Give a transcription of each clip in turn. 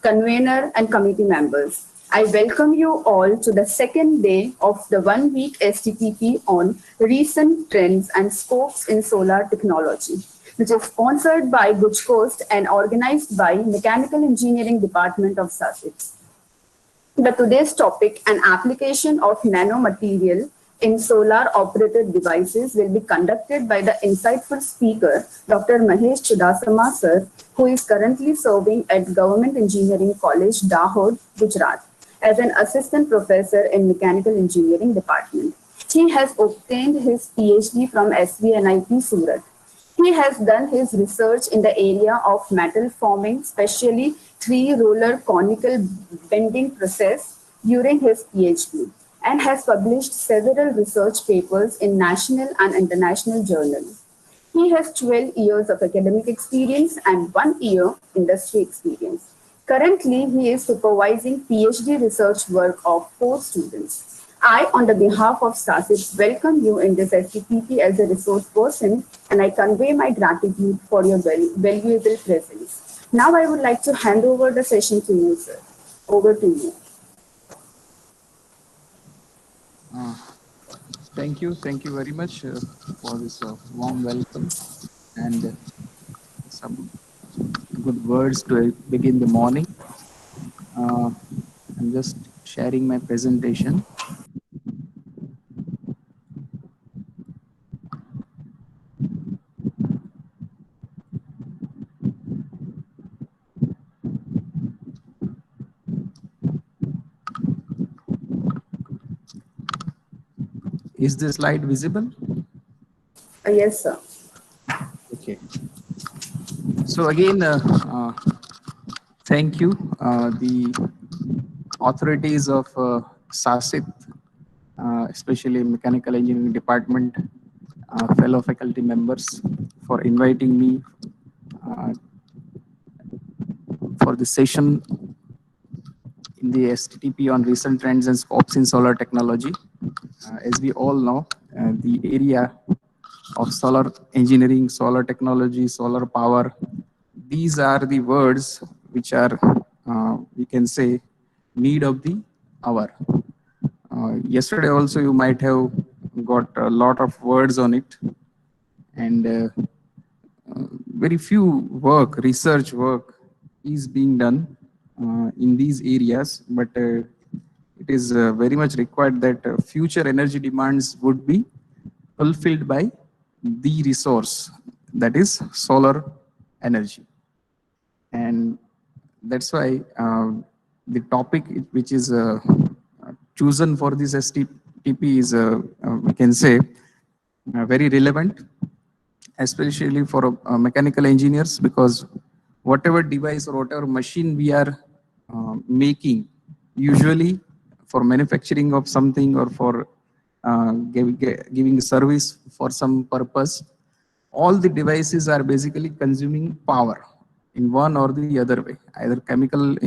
convener, and committee members. I welcome you all to the second day of the 1 week STPP on recent trends and scopes in solar technology, which is sponsored by Guj Coast and organized by Mechanical Engineering Department of SASIT. The today's topic and application of nanomaterial in solar operated devices will be conducted by the insightful speaker, Dr. Mahesh Chudasama sir, who is currently serving at Government Engineering College, Dahod, Gujarat, as an assistant professor in Mechanical Engineering Department. He has obtained his PhD from SVNIT Surat. He has done his research in the area of metal forming, especially three-roller conical bending process during his PhD, and has published several research papers in national and international journals. He has 12 years of academic experience and 1 year industry experience. Currently, he is supervising PhD research work of 4 students. I, on the behalf of SASIT, welcome you in this STPP as a resource person, and I convey my gratitude for your valuable presence. Now I would like to hand over the session to you, sir. Over to you. Thank you very much for this warm welcome and some good words to begin the morning. I'm just sharing my presentation. Is this slide visible? Yes, sir. Okay. So again, thank you. The authorities of SASIT, especially Mechanical Engineering Department, fellow faculty members, for inviting me for this session in the STTP on recent trends and scopes in solar technology. As we all know, the area of solar engineering, solar technology, solar power, these are the words which are, we can say, need of the hour. Yesterday also you might have got a lot of words on it, and very few research work is being done in these areas, but it is very much required that future energy demands would be fulfilled by the resource, that is solar energy. And that's why the topic which is chosen for this STTP is, we can say, very relevant, especially for mechanical engineers, because whatever device or whatever machine we are making, usually for manufacturing of something or for giving service for some purpose, all the devices are basically consuming power in one or the other way. Either chemical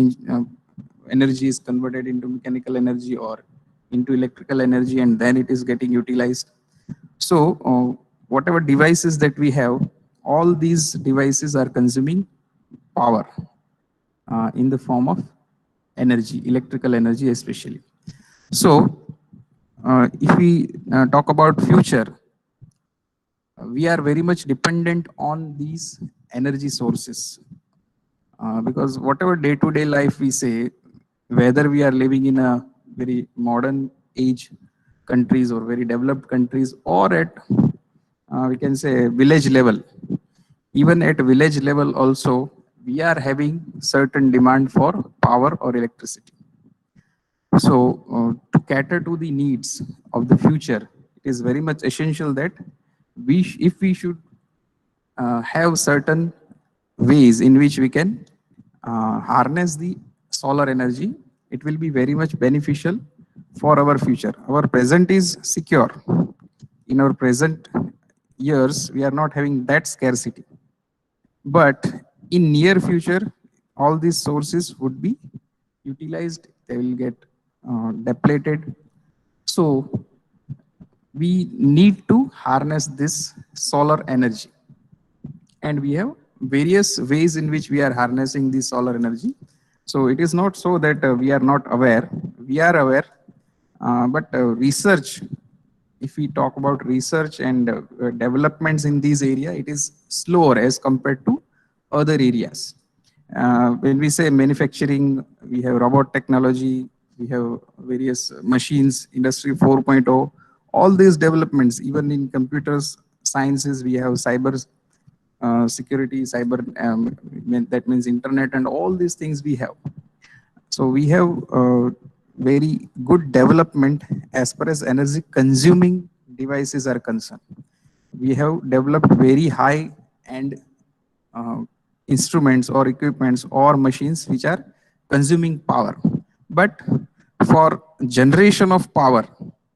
energy is converted into mechanical energy or into electrical energy, and then it is getting utilized. So whatever devices that we have, all these devices are consuming power in the form of energy, electrical energy especially. So if we talk about future, we are very much dependent on these energy sources, because whatever day-to-day life we say, whether we are living in a very modern age countries or very developed countries, or at we can say village level, even at village level also we are having certain demand for power or electricity. So to cater to the needs of the future, it is very much essential that if we should have certain ways in which we can harness the solar energy, it will be very much beneficial for our future. Our present is secure. In our present years, we are not having that scarcity. But in near future, all these sources would be utilized, they will get depleted. So we need to harness this solar energy. And we have various ways in which we are harnessing the solar energy. So it is not so that we are not aware. We are aware, but research, if we talk about research and developments in this area, it is slower as compared to other areas. When we say manufacturing, we have robot technology, we have various machines, industry 4.0, all these developments, even in computers sciences, we have cyber security, cyber, that means internet, and all these things we have. So we have very good development as far as energy consuming devices are concerned. We have developed very high end uh, instruments or equipments or machines which are consuming power. But for generation of power,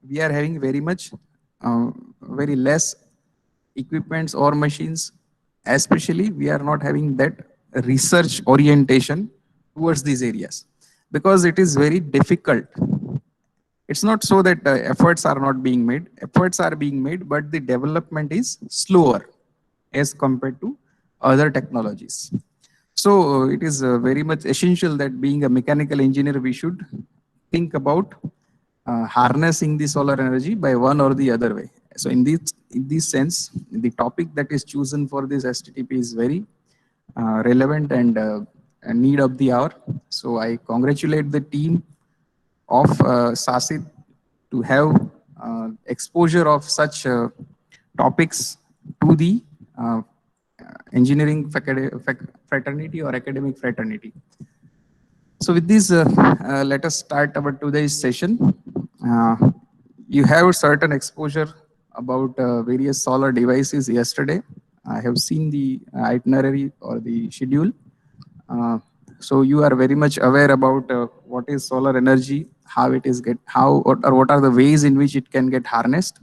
we are having very much, very less equipments or machines. Especially, we are not having that research orientation towards these areas because it is very difficult. It's not so that efforts are not being made. Efforts are being made, but the development is slower as compared to other technologies. So it is very much essential that being a mechanical engineer, we should think about harnessing the solar energy by one or the other way. So in this sense, the topic that is chosen for this STTP is very relevant and a need of the hour. So I congratulate the team of SASIT to have exposure of such topics to the uh, engineering fraternity or academic fraternity. So with this, let us start our today's session. Uh, you have certain exposure about various solar devices yesterday. I have seen the itinerary or the schedule. Uh, so you are very much aware about what is solar energy, how it is how or what are the ways in which it can get harnessed.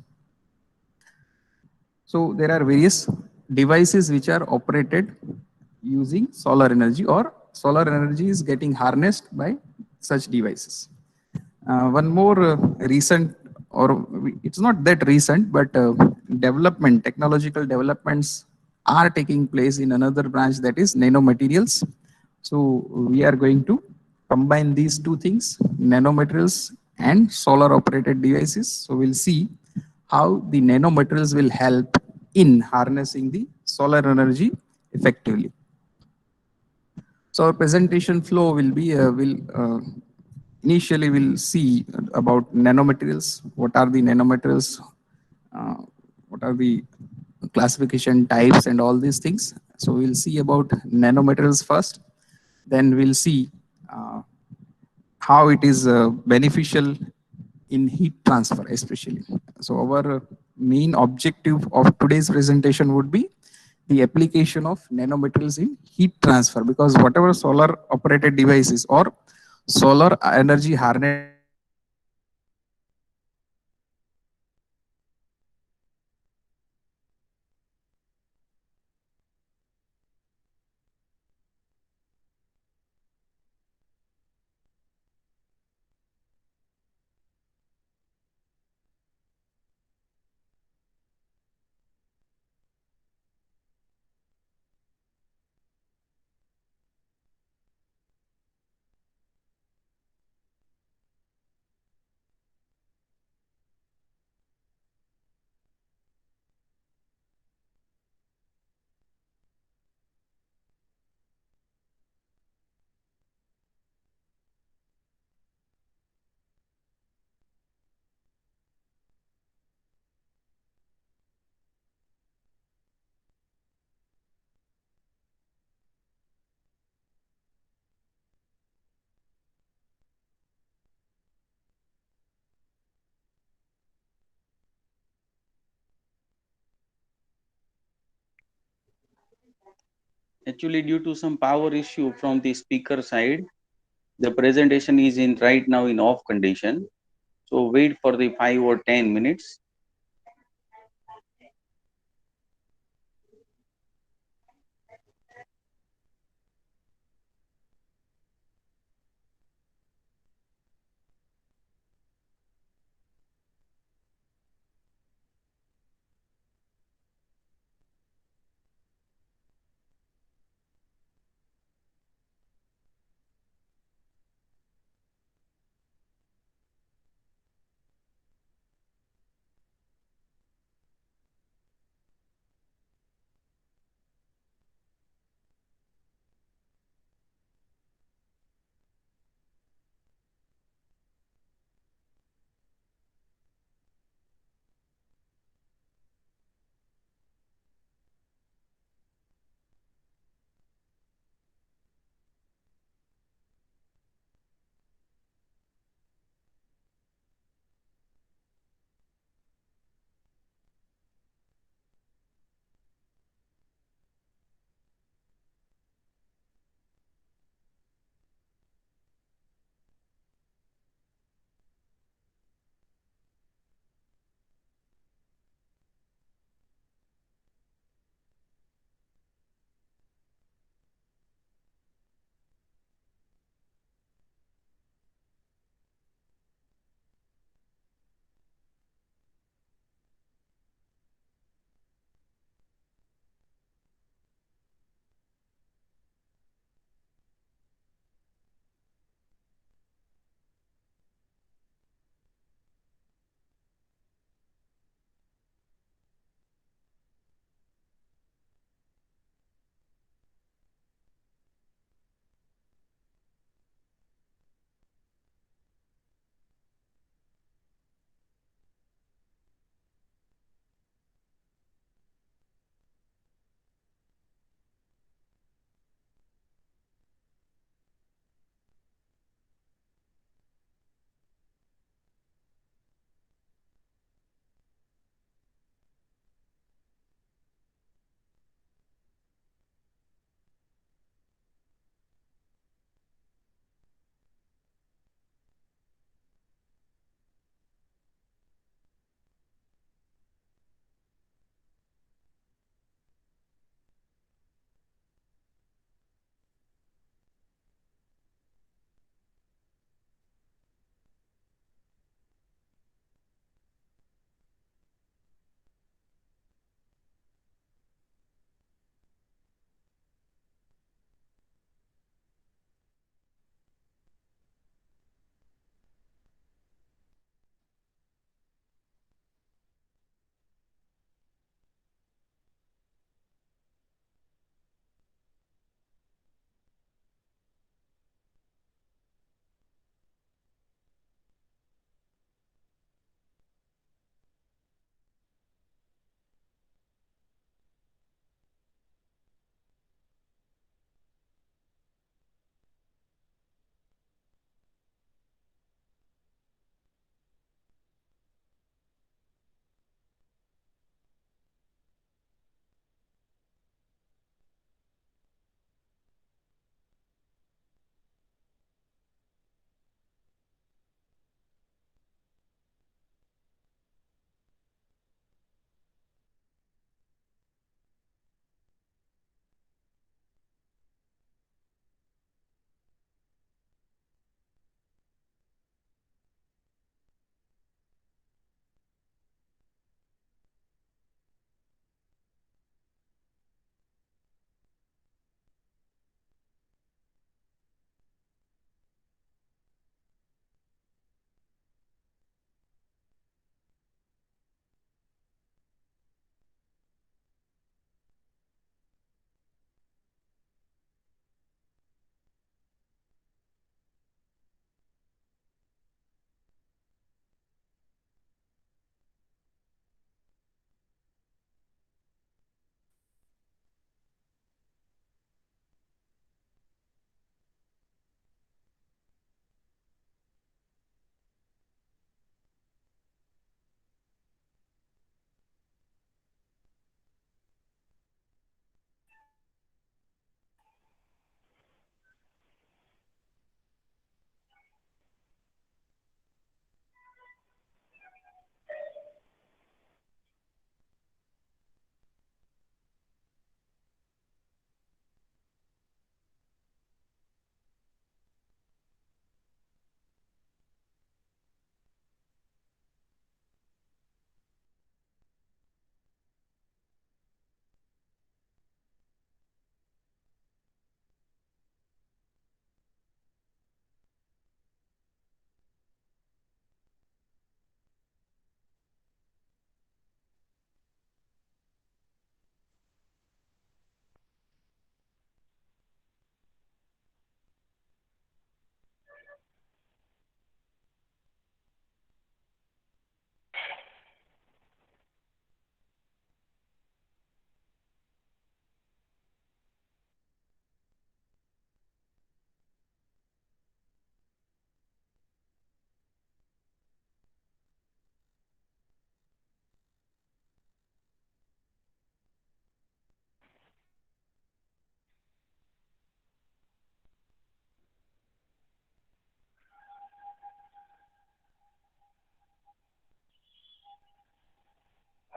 So there are various devices which are operated using solar energy, or solar energy is getting harnessed by such devices. One more recent, or it's not that recent, but development, technological developments are taking place in another branch, that is nanomaterials. So we are going to combine these two things, nanomaterials and solar operated devices. So we'll see how the nanomaterials will help in harnessing the solar energy effectively. So our presentation flow will be, initially we'll see about nanomaterials. What are the nanomaterials? Uh, what are the classification types and all these things? So we'll see about nanomaterials first. Then we'll see uh, how it is beneficial in heat transfer, especially. So our main objective of today's presentation would be the application of nanomaterials in heat transfer, because whatever solar operated devices or solar energy harnessed devices we have, they are basically using nanomaterials Actually, due to some power issue from the speaker side, the presentation is in right now in off condition. So wait for the 5 or 10 minutes.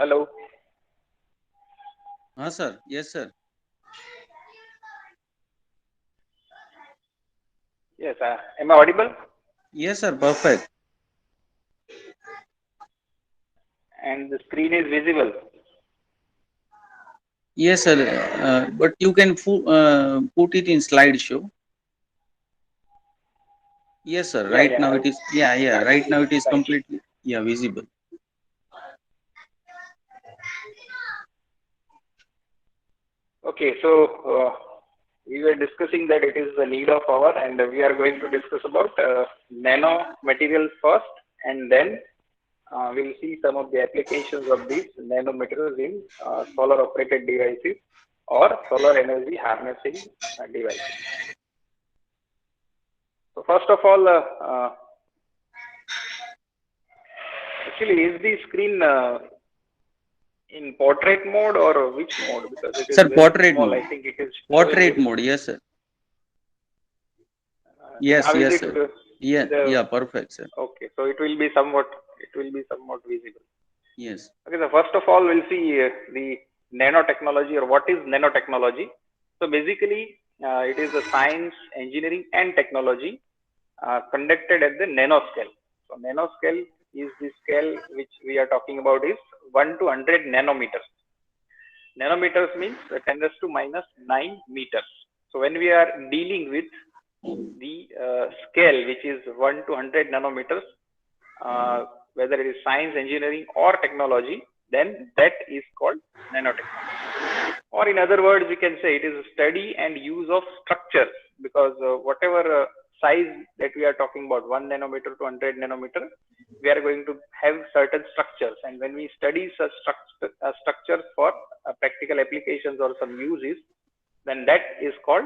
Hello. Sir. Yes, sir. Yes, am I audible? Yes, sir. Perfect. And the screen is visible. Yes, sir. But you can put it in slideshow. Yes, sir. Yeah, Right yeah. now it is. Yeah, yeah. Right now it is Right. completely visible. Okay, so we were discussing that it is the need of hour, and we are going to discuss about nano materials first, and then we'll see some of the applications of these nanomaterials in solar operated devices or solar energy harnessing devices. So first of all, actually, is the screen in portrait mode or which mode? Because it is Sir, very portrait small. I mode. think it is Portrait mode. Yes, sir. Yes, now is yes, it sir. Yeah, yeah. Perfect, sir. okay? So it will be somewhat visible. Yes. Okay, so first of all, we'll see the nanotechnology, or what is nanotechnology. So basically, it is the science, engineering, and technology conducted at the nanoscale. So nanoscale is the scale which we are talking about is 1 to 100 nanometers. Nanometers means 10 raised to minus 9 meters. So when we are dealing with the scale which is 1 to 100 nanometers, whether it is science, engineering, or technology, then that is called nanotechnology. Or in other words, we can say it is a study and use of structures, because whatever size that we are talking about, 1 nanometer to 100 nanometer, we are going to have certain structures. And when we study such structures for practical applications or some uses, then that is called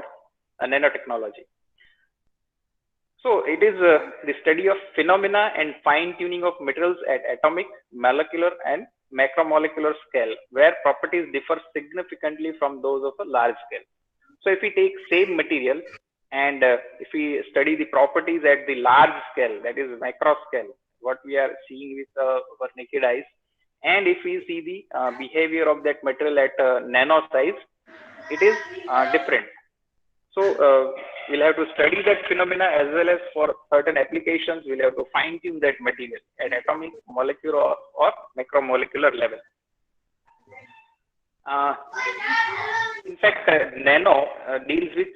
a nanotechnology. So it is the study of phenomena and fine tuning of materials at atomic, molecular, and macromolecular scale, where properties differ significantly from those of a large scale. So if we take same material and if we study the properties at the large scale, that is micro scale, what we are seeing with our naked eyes, and if we see the behavior of that material at nano size, it is different. So we'll have to study that phenomena, as well as for certain applications, we'll have to fine tune that material at atomic, molecular, or macromolecular level. In fact, nano deals with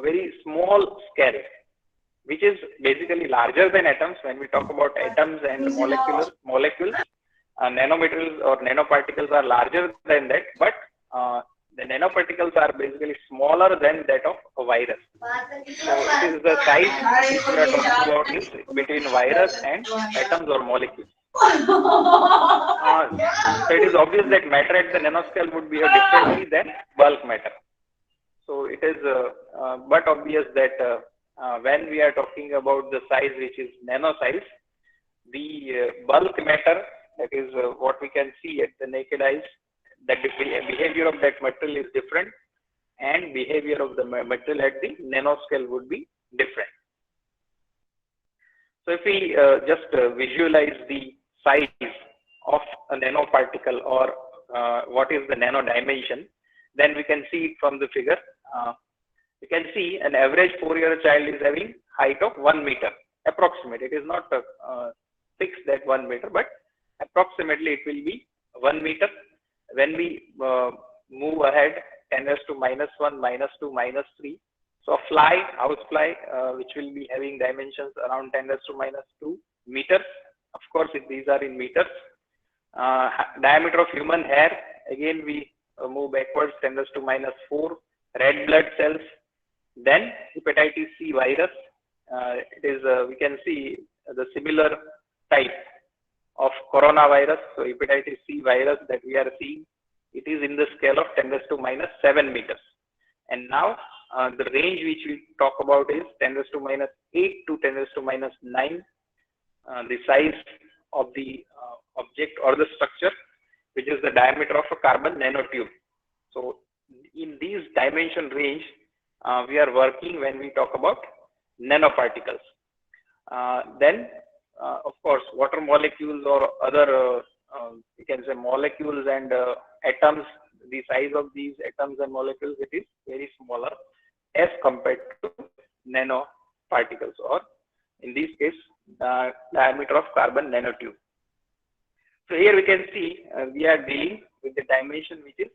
very small scale, which is basically larger than atoms. When we talk about atoms and molecules, nanomaterials or nanoparticles are larger than that, but the nanoparticles are basically smaller than that of a virus. So it is the size which we are talking about is between virus and atoms or molecules. So it is obvious that matter at the nanoscale would behave differently than bulk matter. So it is but obvious that when we are talking about the size which is nano size, the bulk matter, that is what we can see at the naked eyes, that the behavior of that material is different, and behavior of the material at the nanoscale would be different. So if we just visualize the size of a nanoparticle, or what is the nano dimension, then we can see it from the figure. You can see an average 4-year child is having height of 1 meter, approximate. It is not fixed at 1 meter, but approximately it will be 1 meter. When we move ahead, 10 raised to minus 1, minus 2, minus 3. So a fly, house fly, which will be having dimensions around 10 raised to minus 2 meters. Of course, these are in meters. Diameter of human hair, again we move backwards, 10 raised to minus 4. Red blood cells, then hepatitis C virus. It is we can see the similar type of coronavirus. So hepatitis C virus that we are seeing, it is in the scale of 10 raised to minus 7 meters. And now the range which we talk about is 10 raised to minus 8 to 10 raised to minus 9. The size of the object or the structure, which is the diameter of a carbon nanotube. So in these dimension range, we are working when we talk about nanoparticles. Then, of course, water molecules or other you can say molecules and atoms, the size of these atoms and molecules, it is very smaller as compared to nanoparticles, or in this case, diameter of carbon nanotube. So here we can see we are dealing with the dimension which is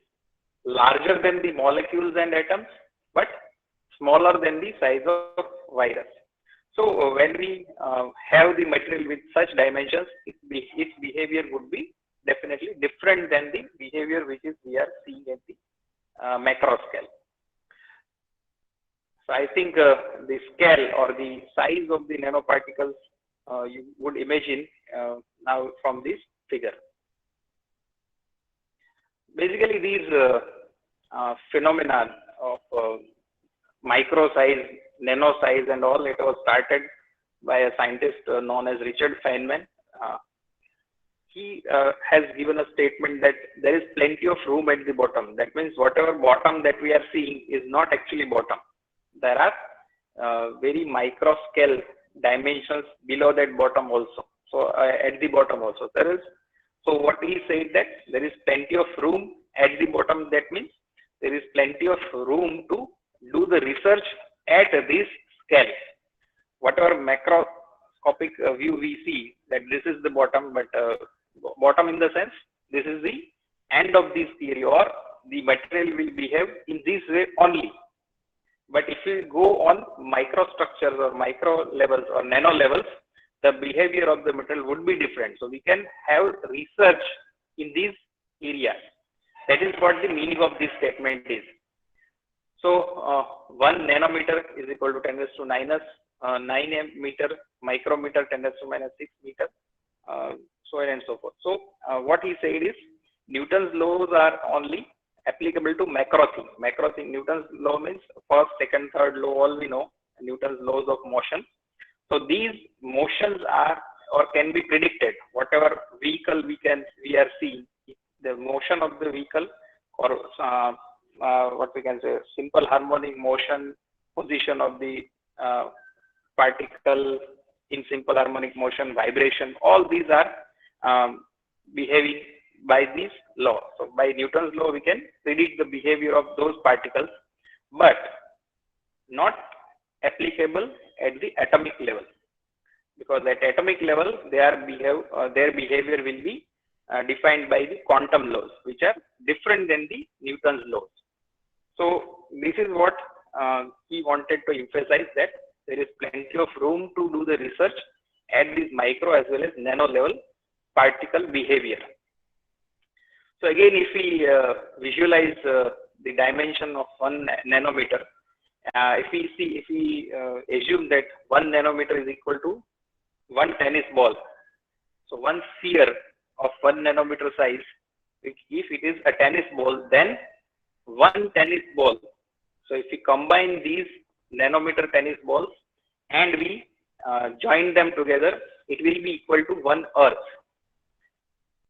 larger than the molecules and atoms, but smaller than the size of virus. So when we have the material with such dimensions, its behavior would be definitely different than the behavior which is we are seeing at the macro scale. So I think the scale or the size of the nanoparticles you would imagine now from this figure. Basically, these phenomena of micro size, nano size, and all, it was started by a scientist known as Richard Feynman. He has given a statement that there is plenty of room at the bottom. That means whatever bottom that we are seeing is not actually bottom. There are very micro scale dimensions below that bottom also. So at the bottom also there is. So what he said that there is plenty of room at the bottom. That means there is plenty of room to do the research at this scale. Whatever macroscopic view we see that this is the bottom, but bottom in the sense this is the end of this theory, or the material will behave in this way only. But if we go on microstructures or micro levels or nano levels, the behavior of the material would be different. So we can have research in these areas. That is what the meaning of this statement is. So 1 nanometer is equal to 10 raised to minus 9 meter, micrometer 10 raised to minus 6 meter, so on and so forth. So what he said is Newton's laws are only applicable to macro thing. Macro thing, Newton's law means first, second, third law, all we know, Newton's laws of motion. So these motions are or can be predicted. Whatever vehicle we are seeing, the motion of the vehicle, or what we can say, simple harmonic motion, position of the particle in simple harmonic motion, vibration, all these are behaving by this law. So by Newton's law, we can predict the behavior of those particles, but not applicable at the atomic level, because at atomic level their behavior will be defined by the quantum laws, which are different than the Newton's laws. So this is what he wanted to emphasize, that there is plenty of room to do the research at this micro as well as nano level particle behavior. So again, if we visualize the dimension of 1 nanometer, if we assume that 1 nanometer is equal to 1 tennis ball. So one sphere of 1 nanometer size, if it is a tennis ball, then 1 tennis ball. So if we combine these nanometer tennis balls and we join them together, it will be equal to 1 Earth.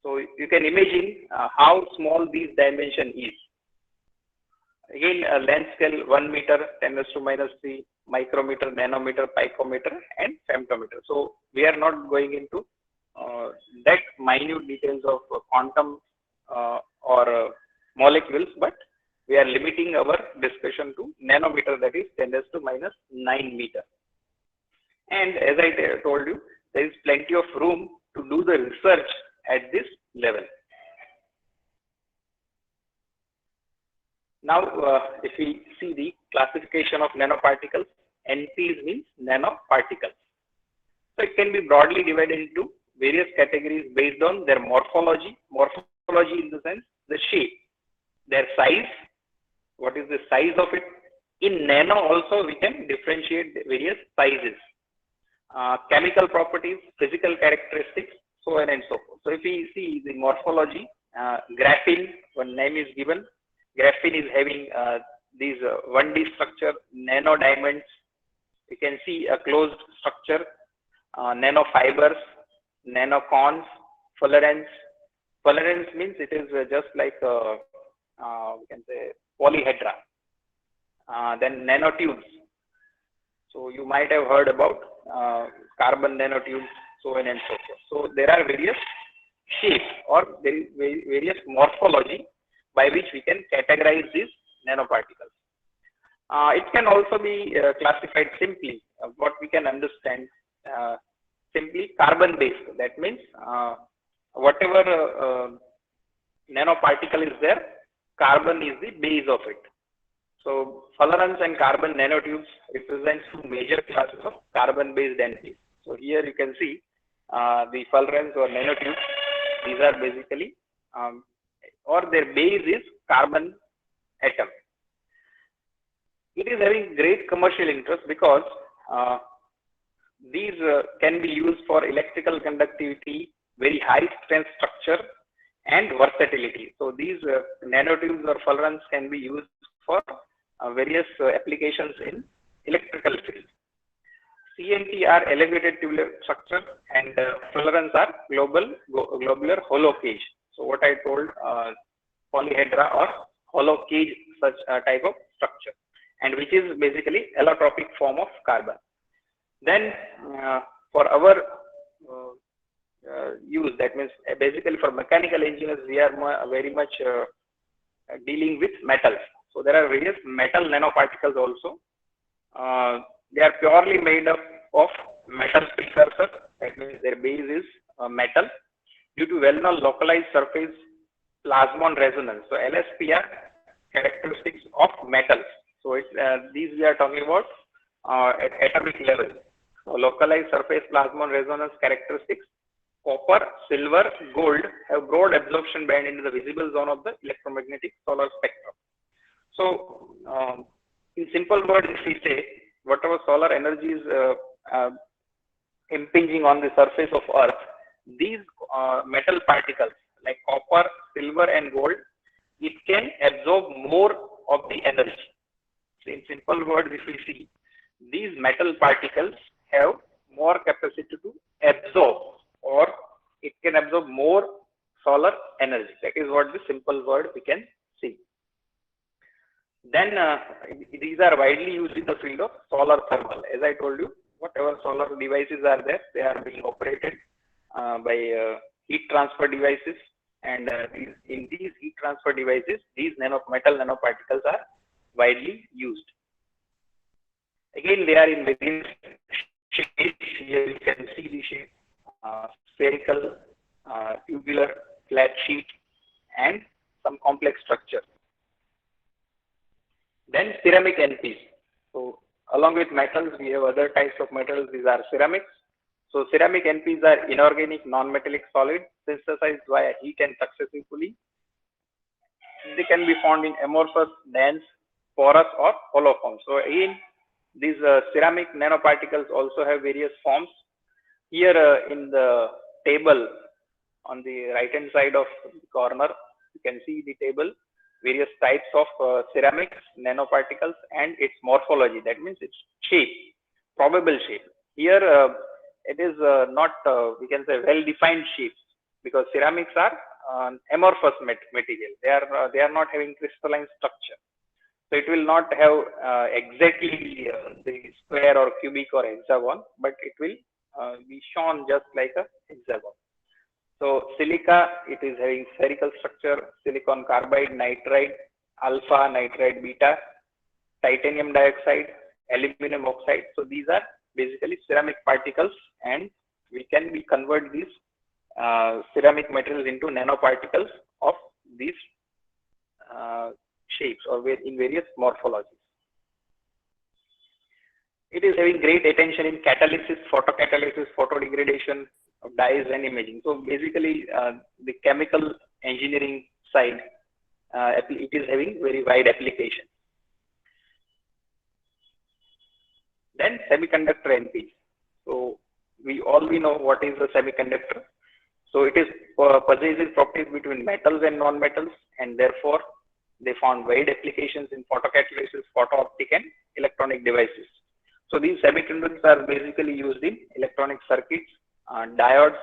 So you can imagine how small this dimension is. Again, length scale 1 meter, 10 raised to minus 3, micrometer, nanometer, picometer, and femtometer. So we are not going into that minute details of quantum or molecules, but we are limiting our discussion to nanometer, that is 10 raised to minus 9 meter. And as I told you, there is plenty of room to do the research at this level. Now, if we see the classification of nanoparticles, NPs means nanoparticles. So it can be broadly divided into various categories based on their morphology. Morphology in the sense, the shape, their size, what is the size of it. In nano also we can differentiate various sizes, chemical properties, physical characteristics, so on and so forth. So if we see the morphology, graphene, one name is given. Graphene is having these 1D structure, nano diamonds. You can see a closed structure, nanofibers, nanocones, fullerenes. Fullerenes means it is just like we can say polyhedra. Then nanotubes. So you might have heard about carbon nanotubes, so on and so forth. So there are various shape or there is various morphology by which we can categorize these nanoparticles. It can also be classified simply. What we can understand simply carbon based. That means whatever nanoparticle is there, carbon is the base of it. So fullerenes and carbon nanotubes represent two major classes of carbon based entities. So here you can see the fullerenes or nanotubes. These are basically or their base is carbon atom. It is having great commercial interest because these can be used for electrical conductivity, very high strength structure, and versatility. So these nanotubes or fullerenes can be used for various applications in electrical field. CNT are elevated tubular structure and fullerenes are globular hollow cage. So what I told, polyhedra or hollow cage, such type of structure, and which is basically allotropic form of carbon. Then for our use, that means basically for mechanical engineers, we are very much dealing with metals. So there are various metal nanoparticles also. They are purely made up of metal precursors. That means their base is metal due to well-known localized surface plasmon resonance. So LSP are characteristics of metals. So these we are talking about at atomic level. So localized surface plasmon resonance characteristics. Copper, silver, gold have broad absorption band into the visible zone of the electromagnetic solar spectrum. So in simple words, if we say whatever solar energy is impinging on the surface of Earth, these metal particles like copper, silver, and gold, it can absorb more of the energy. So in simple words, if we see, these metal particles have more capacity to absorb, or it can absorb more solar energy. That is what the simple word we can see. Then these are widely used in the field of solar thermal. As I told you, whatever solar devices are there, they are being operated by heat transfer devices, and in these heat transfer devices, these metal nanoparticles are widely used. Again, they are in various shapes. Here you can see the shape: spherical, tubular, flat sheet, and some complex structure. Then ceramic NPs. So along with metals, we have other types of metals. These are ceramics. So ceramic NPs are inorganic non-metallic solids synthesized via heat and successively. They can be found in amorphous, dense, porous, or hollow forms. So again, these ceramic nanoparticles also have various forms. Here in the table on the right hand side of the corner, you can see the table, various types of ceramics nanoparticles and its morphology. That means its shape, probable shape. Here it is not, we can say, well-defined shapes, because ceramics are amorphous material. They are not having crystalline structure. So it will not have exactly the square or cubic or hexagon, but it will be shown just like a hexagon. So silica, it is having spherical structure, silicon carbide, nitride, alpha, nitride, beta, titanium dioxide, aluminum oxide. So these are basically ceramic particles, and we can convert these ceramic materials into nanoparticles of these shapes or in various morphologies. It is having great attention in catalysis, photocatalysis, photodegradation of dyes and imaging. So basically the chemical engineering side, it is having very wide application. Then semiconductor NPs. So we know what is a semiconductor. So it is possesses properties between metals and non-metals, and therefore they found wide applications in photocatalysis, photo-optic, and electronic devices. So these semiconductors are basically used in electronic circuits, diodes.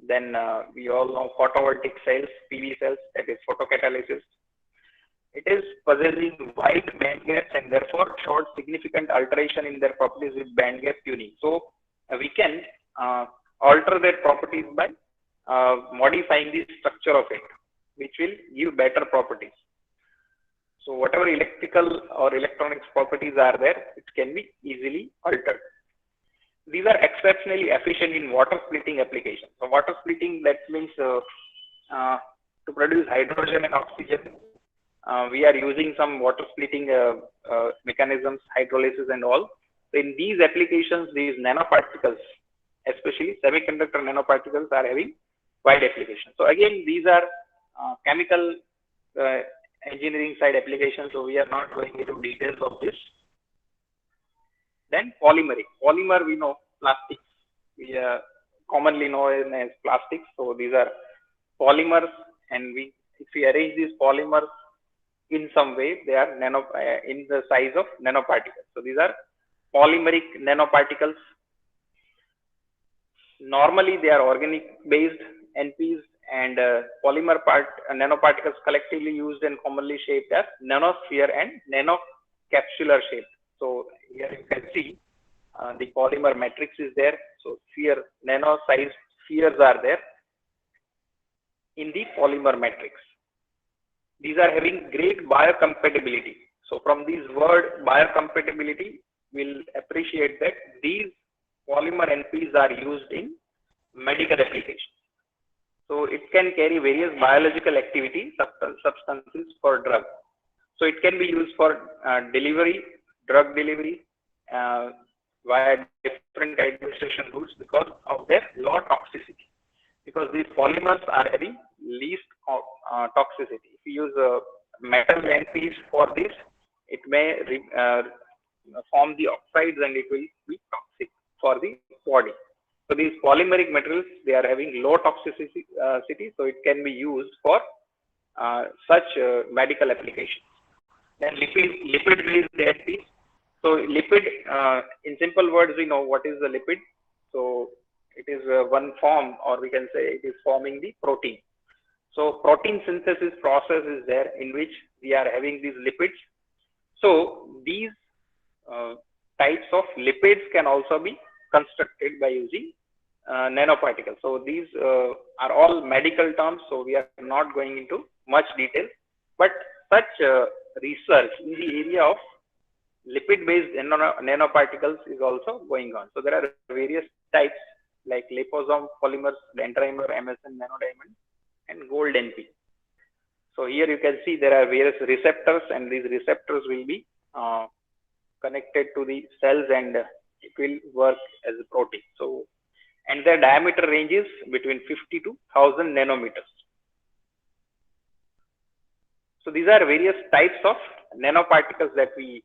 Then we all know photovoltaic cells, PV cells, that is photocatalysis. It is possessing wide band gaps and therefore showed significant alteration in their properties with band gap tuning. So we can alter their properties by modifying the structure of it, which will give better properties. So whatever electrical or electronics properties are there, it can be easily altered. These are exceptionally efficient in water splitting applications. So water splitting, that means to produce hydrogen and oxygen, we are using some water splitting mechanisms, hydrolysis and all. So in these applications, these nanoparticles, especially semiconductor nanoparticles, are having wide application. So again, these are chemical engineering side applications, so we are not going into details of this. Then polymeric. Polymer, we know plastics. We commonly known as plastics. So these are polymers, and if we arrange these polymers in some way, they are in the size of nanoparticles. So these are polymeric nanoparticles. Normally, they are organic-based NPs, and polymer nanoparticles collectively used and commonly shaped as nanosphere and nanocapsular shape. So here you can see the polymer matrix is there. So nano-sized spheres are there in the polymer matrix. These are having great biocompatibility. So from this word biocompatibility, we'll appreciate that these polymer NPs are used in medical applications. So it can carry various biological activity substances for drug. So it can be used for delivery, drug delivery via different administration routes because of their low toxicity. Because these polymers are having least toxicity. If you use metal NPs for this, it may form the oxides and it will be toxic for the body. So these polymeric materials, they are having low toxicity, so it can be used for such medical applications. Then lipid-based NPs. So lipid, in simple words, we know what is the lipid. So it is one form, or we can say it is forming the protein. So protein synthesis process is there in which we are having these lipids. So these types of lipids can also be constructed by using nanoparticles. So these are all medical terms, so we are not going into much detail, but such research in the area of lipid-based nanoparticles is also going on. So there are various types like liposome polymers, dendrimer, MSN, nanodiamond, and gold NP. So here you can see there are various receptors, and these receptors will be connected to the cells, and it will work as a protein. So, and their diameter ranges between 50 to 1000 nanometers. So these are various types of nanoparticles that we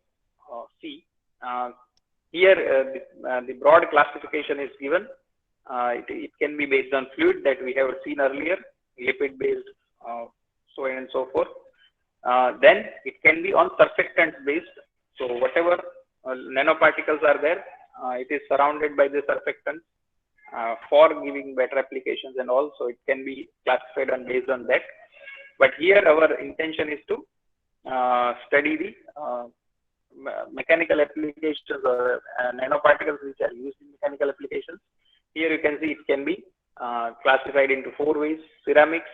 see. Here the broad classification is given. It can be based on fluid that we have seen earlier, lipid based, so on and so forth. Then it can be on surfactant based. So whatever nanoparticles are there, it is surrounded by the surfactants for giving better applications, and also it can be classified on based on that. But here our intention is to study the mechanical applications or nanoparticles which are used in mechanical applications. Here you can see it can be classified into 4 ways: ceramics,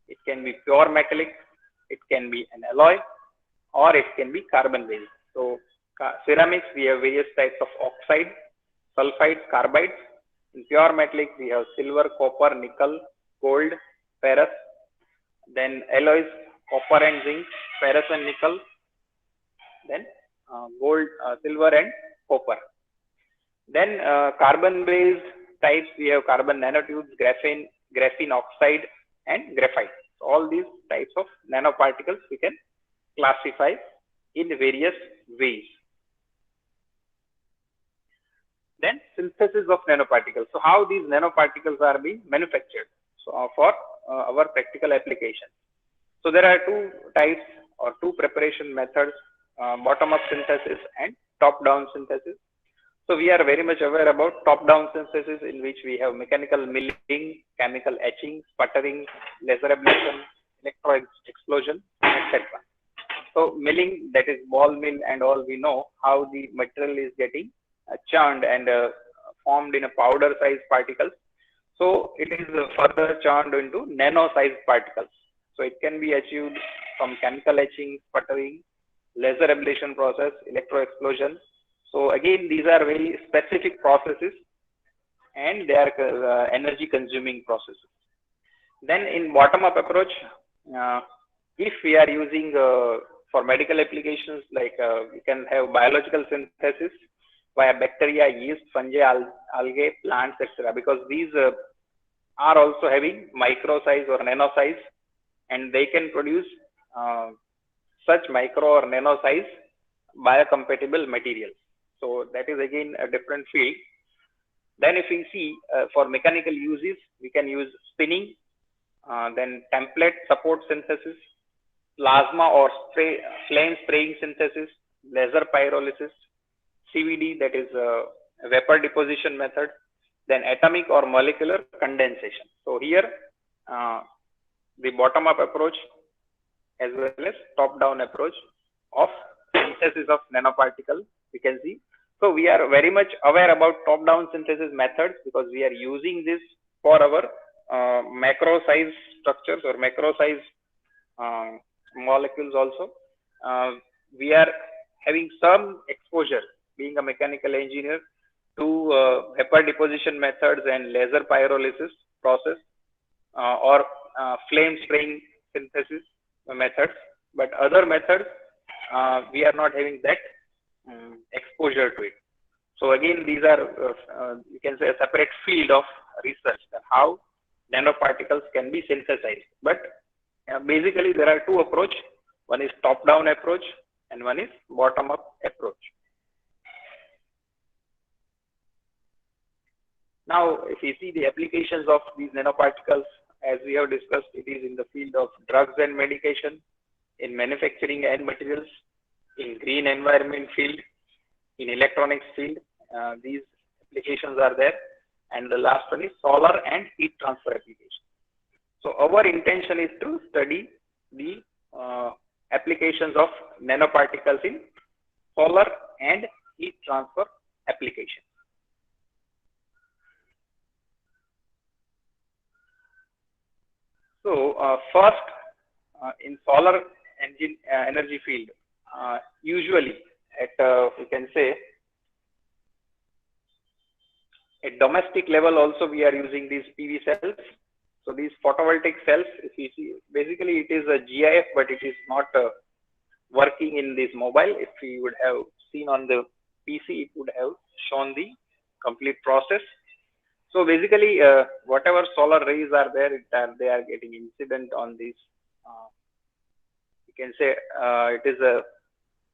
it can be pure metallic, it can be an alloy, or it can be carbon based. So ceramics, we have various types of oxide, sulfides, carbides. In pure metallic, we have silver, copper, nickel, gold, ferrous. Then alloys, copper and zinc, ferrous and nickel. Then gold, silver and copper. Then carbon based types, we have carbon nanotubes, graphene oxide, and graphite. So all these types of nanoparticles we can classify in various ways. Then synthesis of nanoparticles. So how these nanoparticles are being manufactured, so for our practical applications. So there are 2 types or 2 preparation methods: bottom-up synthesis and top-down synthesis. So we are very much aware about top-down synthesis, in which we have mechanical milling, chemical etching, sputtering, laser ablation, electro explosion, etc. So milling, that is ball mill and all, we know how the material is getting churned and formed in a powder size particles. So it is further churned into nano-sized particles. So it can be achieved from chemical etching, sputtering, laser ablation process, electro explosion. So again, these are very specific processes and they are energy consuming processes. Then in bottom-up approach, if we are using for medical applications, like we can have biological synthesis via bacteria, yeast, fungi, algae, plants, etc. Because these are also having micro size or nano size, and they can produce such micro or nano size biocompatible materials. So that is again a different field. Then if we see for mechanical uses, we can use spinning, then template support synthesis, plasma or flame spraying synthesis, laser pyrolysis, CVD, that is vapor deposition method, then atomic or molecular condensation. So here the bottom up approach as well as top down approach of synthesis of nanoparticle we can see. So we are very much aware about top down synthesis methods because we are using this for our macro size structures or macro size molecules also. We are having some exposure being a mechanical engineer to vapor deposition methods and laser pyrolysis process or flame spraying synthesis methods, but other methods we are not having that exposure to it. So again, these are you can say a separate field of research that how nanoparticles can be synthesized. But basically there are two approaches. One is top-down approach and one is bottom-up approach. Now, if you see the applications of these nanoparticles, as we have discussed, it is in the field of drugs and medication, in manufacturing and materials, in green environment field, in electronics field. These applications are there. And the last one is solar and heat transfer application. So our intention is to study the applications of nanoparticles in solar and heat transfer applications. So first, in solar energy field, usually at we can say at domestic level also we are using these PV cells. So these photovoltaic cells, if you see, basically it is a GIF, but it is not working in this mobile. If you would have seen on the PC, it would have shown the complete process. So basically, whatever solar rays are there, they are getting incident on this. You can say it is a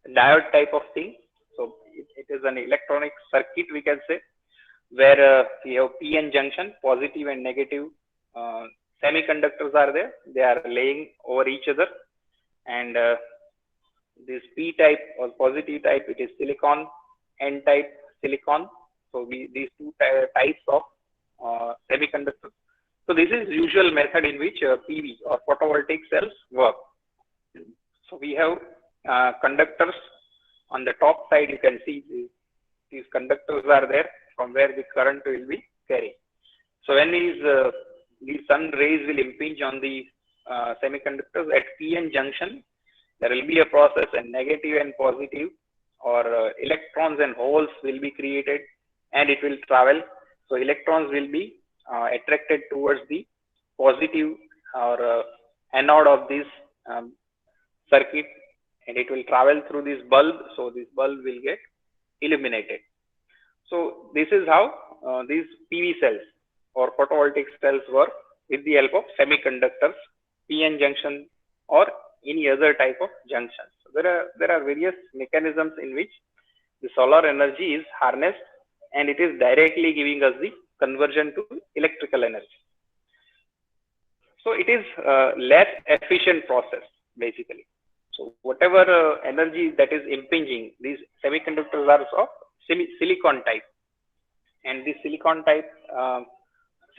diode type of thing. So it is an electronic circuit, we can say, where we have PN junction, positive and negative semiconductors are there. They are laying over each other, and this P type or positive type, it is silicon, N type silicon. So these two types of semiconductors. So this is usual method in which PV or photovoltaic cells work. So we have conductors on the top side. You can see these conductors are there from where the current will be carried. So when these sun rays will impinge on the semiconductors at PN junction, there will be a process and negative and positive or electrons and holes will be created and it will travel. So electrons will be attracted towards the positive or anode of this circuit, and it will travel through this bulb. So this bulb will get illuminated. So this is how these PV cells or photovoltaic cells work with the help of semiconductors, PN junction or any other type of junctions. So there are various mechanisms in which the solar energy is harnessed, and it is directly giving us the conversion to electrical energy. So it is less efficient process basically. So whatever energy that is impinging, these semiconductors are of silicon type, and the silicon type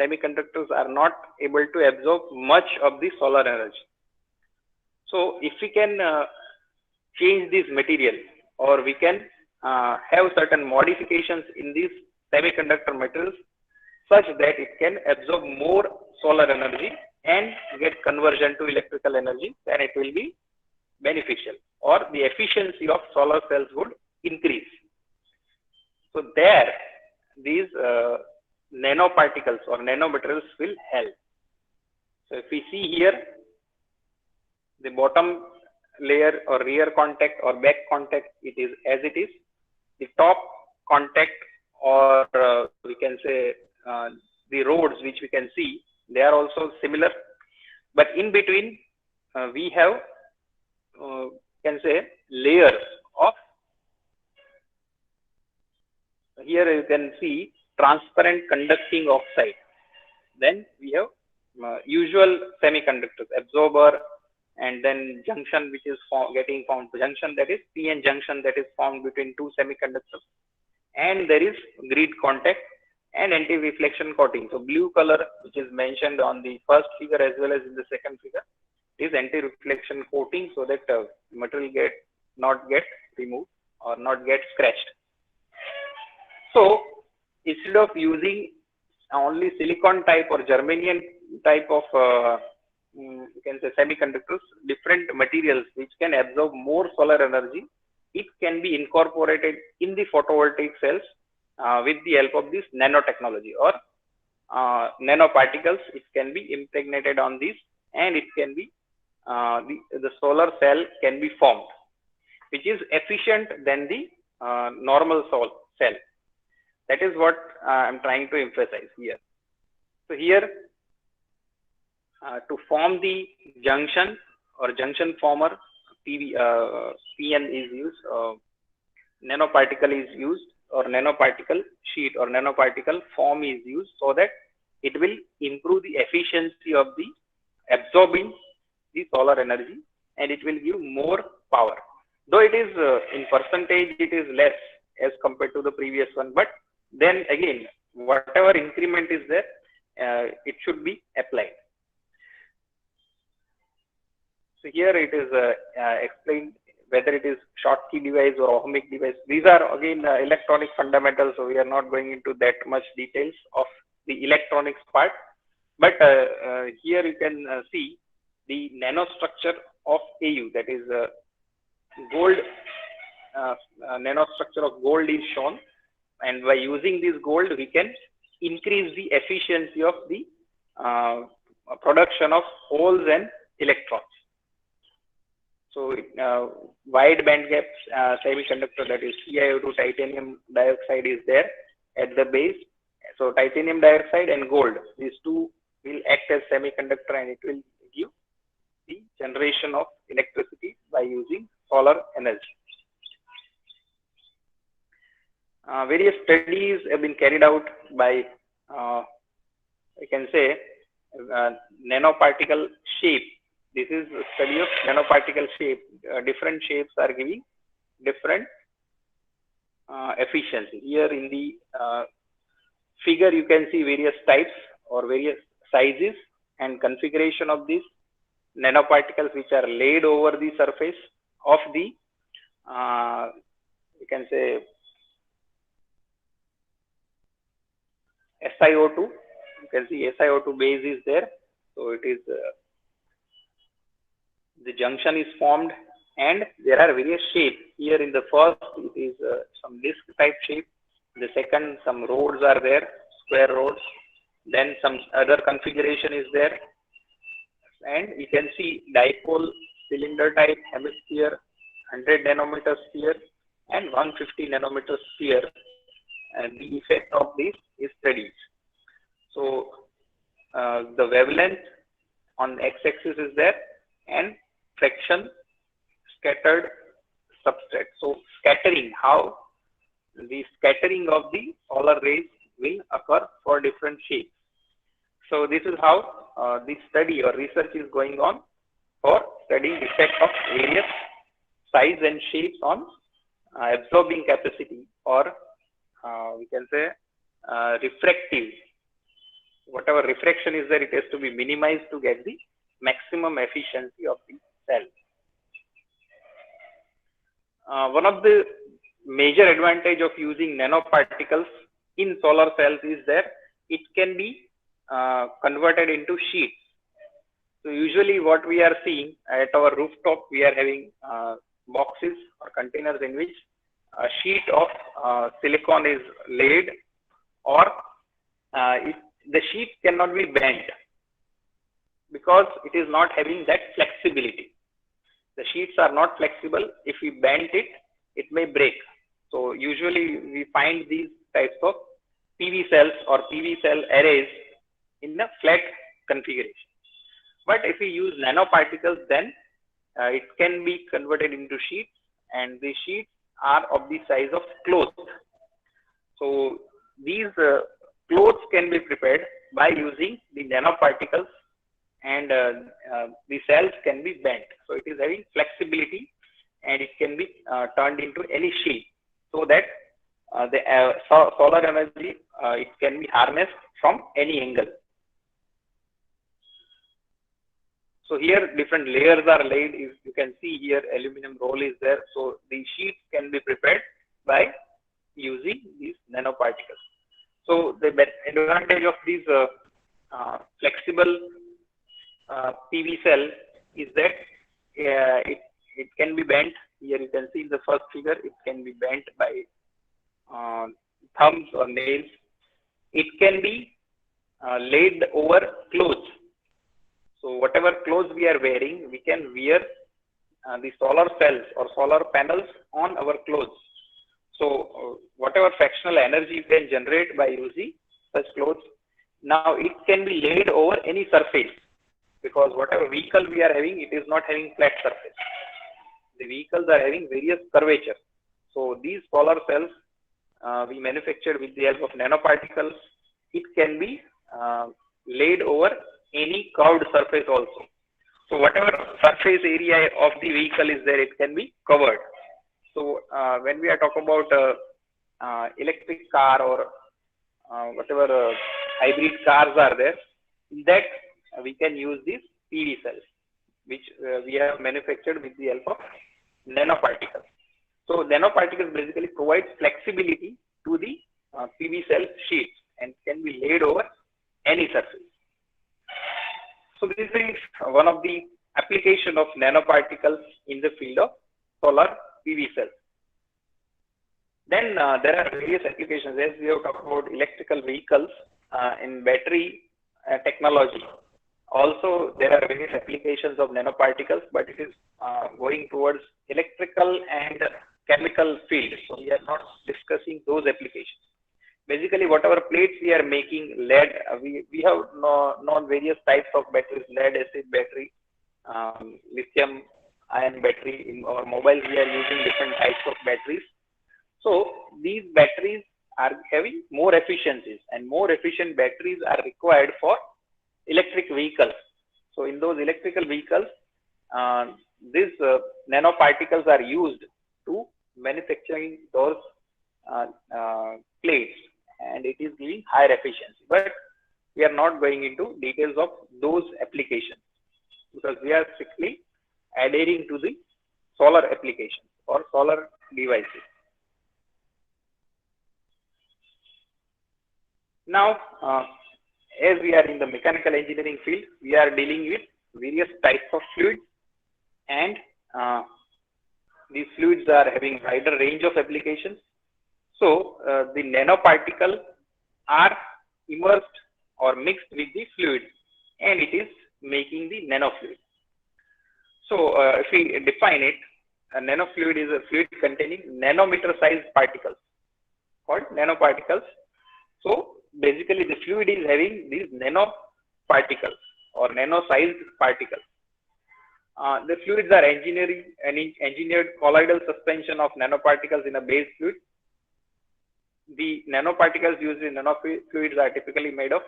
semiconductors are not able to absorb much of the solar energy. So if we can change this material, or we can have certain modifications in these semiconductor materials, such that it can absorb more solar energy and get conversion to electrical energy, then it will be beneficial, or the efficiency of solar cells would increase. So there, these nanoparticles or nanomaterials will help. So if we see here, the bottom layer or rear contact or back contact, it is as it is. The top contact, or we can say the rods which we can see, they are also similar, but in between we have can say layers of, here you can see transparent conducting oxide. Then we have usual semiconductors, absorber, and then junction which is getting formed, junction, that is PN junction, that is formed between two semiconductors, and there is grid contact and anti-reflection coating. So blue color which is mentioned on the first figure as well as in the second figure is anti-reflection coating, so that material not get removed or not get scratched. So instead of using only silicon type or germanium type of you can say semiconductors, different materials which can absorb more solar energy, it can be incorporated in the photovoltaic cells with the help of this nanotechnology or nanoparticles. It can be impregnated on this, and it can be the solar cell can be formed, which is efficient than the normal cell. That is what I'm trying to emphasize here. So here, to form the junction or junction former, PN is used, nanoparticle is used, or nanoparticle sheet or nanoparticle form is used, so that it will improve the efficiency of the absorbing the solar energy, and it will give more power. Though it is in percentage, it is less as compared to the previous one, but then again, whatever increment is there, it should be applied. So here it is explained whether it is Schottky device or ohmic device. These are again electronic fundamentals, so we are not going into that much details of the electronics part. But here you can see the nanostructure of AU, that is gold, nanostructure of gold is shown, and by using this gold we can increase the efficiency of the production of holes and electrons. So wide band gap semiconductor, that is TiO2 titanium dioxide, is there at the base. So titanium dioxide and gold, these two will act as semiconductor, and it will give the generation of electricity by using solar energy. Various studies have been carried out by, I can say, nanoparticle shape. This is a study of nanoparticle shape. Different shapes are giving different efficiency. Here in the figure, you can see various types or various sizes and configuration of these nanoparticles which are laid over the surface of the, you can say, SiO2. You can see SiO2 base is there. So it is, the junction is formed, and there are various shapes. Here in the first, it is some disc type shape. The second, some rods are there, square rods. Then some other configuration is there. And you can see dipole cylinder type hemisphere, 100 nanometer sphere, and 150 nanometer sphere. And the effect of this is studied. So the wavelength on x-axis is there, and fraction scattered substrate. So scattering, how the scattering of the solar rays will occur for different shapes. So this is how this study or research is going on for studying effect of various size and shapes on absorbing capacity, or we can say refractive. Whatever refraction is there, it has to be minimized to get the maximum efficiency of the cell. One of the major advantage of using nanoparticles in solar cells is there, it can be converted into sheets. So usually what we are seeing at our rooftop, we are having boxes or containers in which a sheet of silicon is laid, or the sheet cannot be bent because it is not having that flexibility. The sheets are not flexible. If we bend it, it may break. So usually we find these types of PV cells or PV cell arrays in a flat configuration. But if we use nanoparticles, then it can be converted into sheets, and the sheets are of the size of cloth. So these cloths can be prepared by using the nanoparticles, and the cells can be bent. So it is having flexibility, and it can be turned into any sheet, so that the solar energy it can be harnessed from any angle. So here different layers are laid. You can see here aluminum roll is there. So the sheets can be prepared by using these nanoparticles. So the advantage of these flexible PV cell is that it can be bent. Here you can see in the first figure, it can be bent by thumbs or nails. It can be laid over clothes. So whatever clothes we are wearing, we can wear the solar cells or solar panels on our clothes. So whatever fractional energy we can generate by using such clothes, now it can be laid over any surface, because whatever vehicle we are having, it is not having flat surface. The vehicles are having various curvature. So these solar cells we manufactured with the help of nanoparticles. It can be laid over any curved surface also. So whatever surface area of the vehicle is there, it can be covered. So when we are talking about electric car or whatever hybrid cars are there, in that we can use these PV cells, which we have manufactured with the help of nanoparticles. So nanoparticles basically provide flexibility to the PV cell sheets and can be laid over any surface. So this is one of the application of nanoparticles in the field of solar PV cells. Then there are various applications, as we have talked about electrical vehicles in battery technology. Also, there are various applications of nanoparticles, but it is going towards electrical and chemical field. So we are not discussing those applications. Basically, whatever plates we are making, lead, we have known various types of batteries, lead acid battery, lithium ion battery. In our mobiles, we are using different types of batteries. So these batteries are having more efficiencies, and more efficient batteries are required for electric vehicles. So in those electrical vehicles, these nanoparticles are used to manufacturing those plates, and it is giving higher efficiency. But we are not going into details of those applications, because we are strictly adhering to the solar applications or solar devices. Now, as we are in the mechanical engineering field, we are dealing with various types of fluids, and these fluids are having wider range of applications. So the nanoparticles are immersed or mixed with the fluid, and it is making the nanofluid. So if we define it, a nanofluid is a fluid containing nanometer sized particles called nanoparticles. So basically the fluid is having these nanoparticles or nano-sized particles. The fluids are engineered colloidal suspension of nanoparticles in a base fluid. The nanoparticles used in nanofluids are typically made of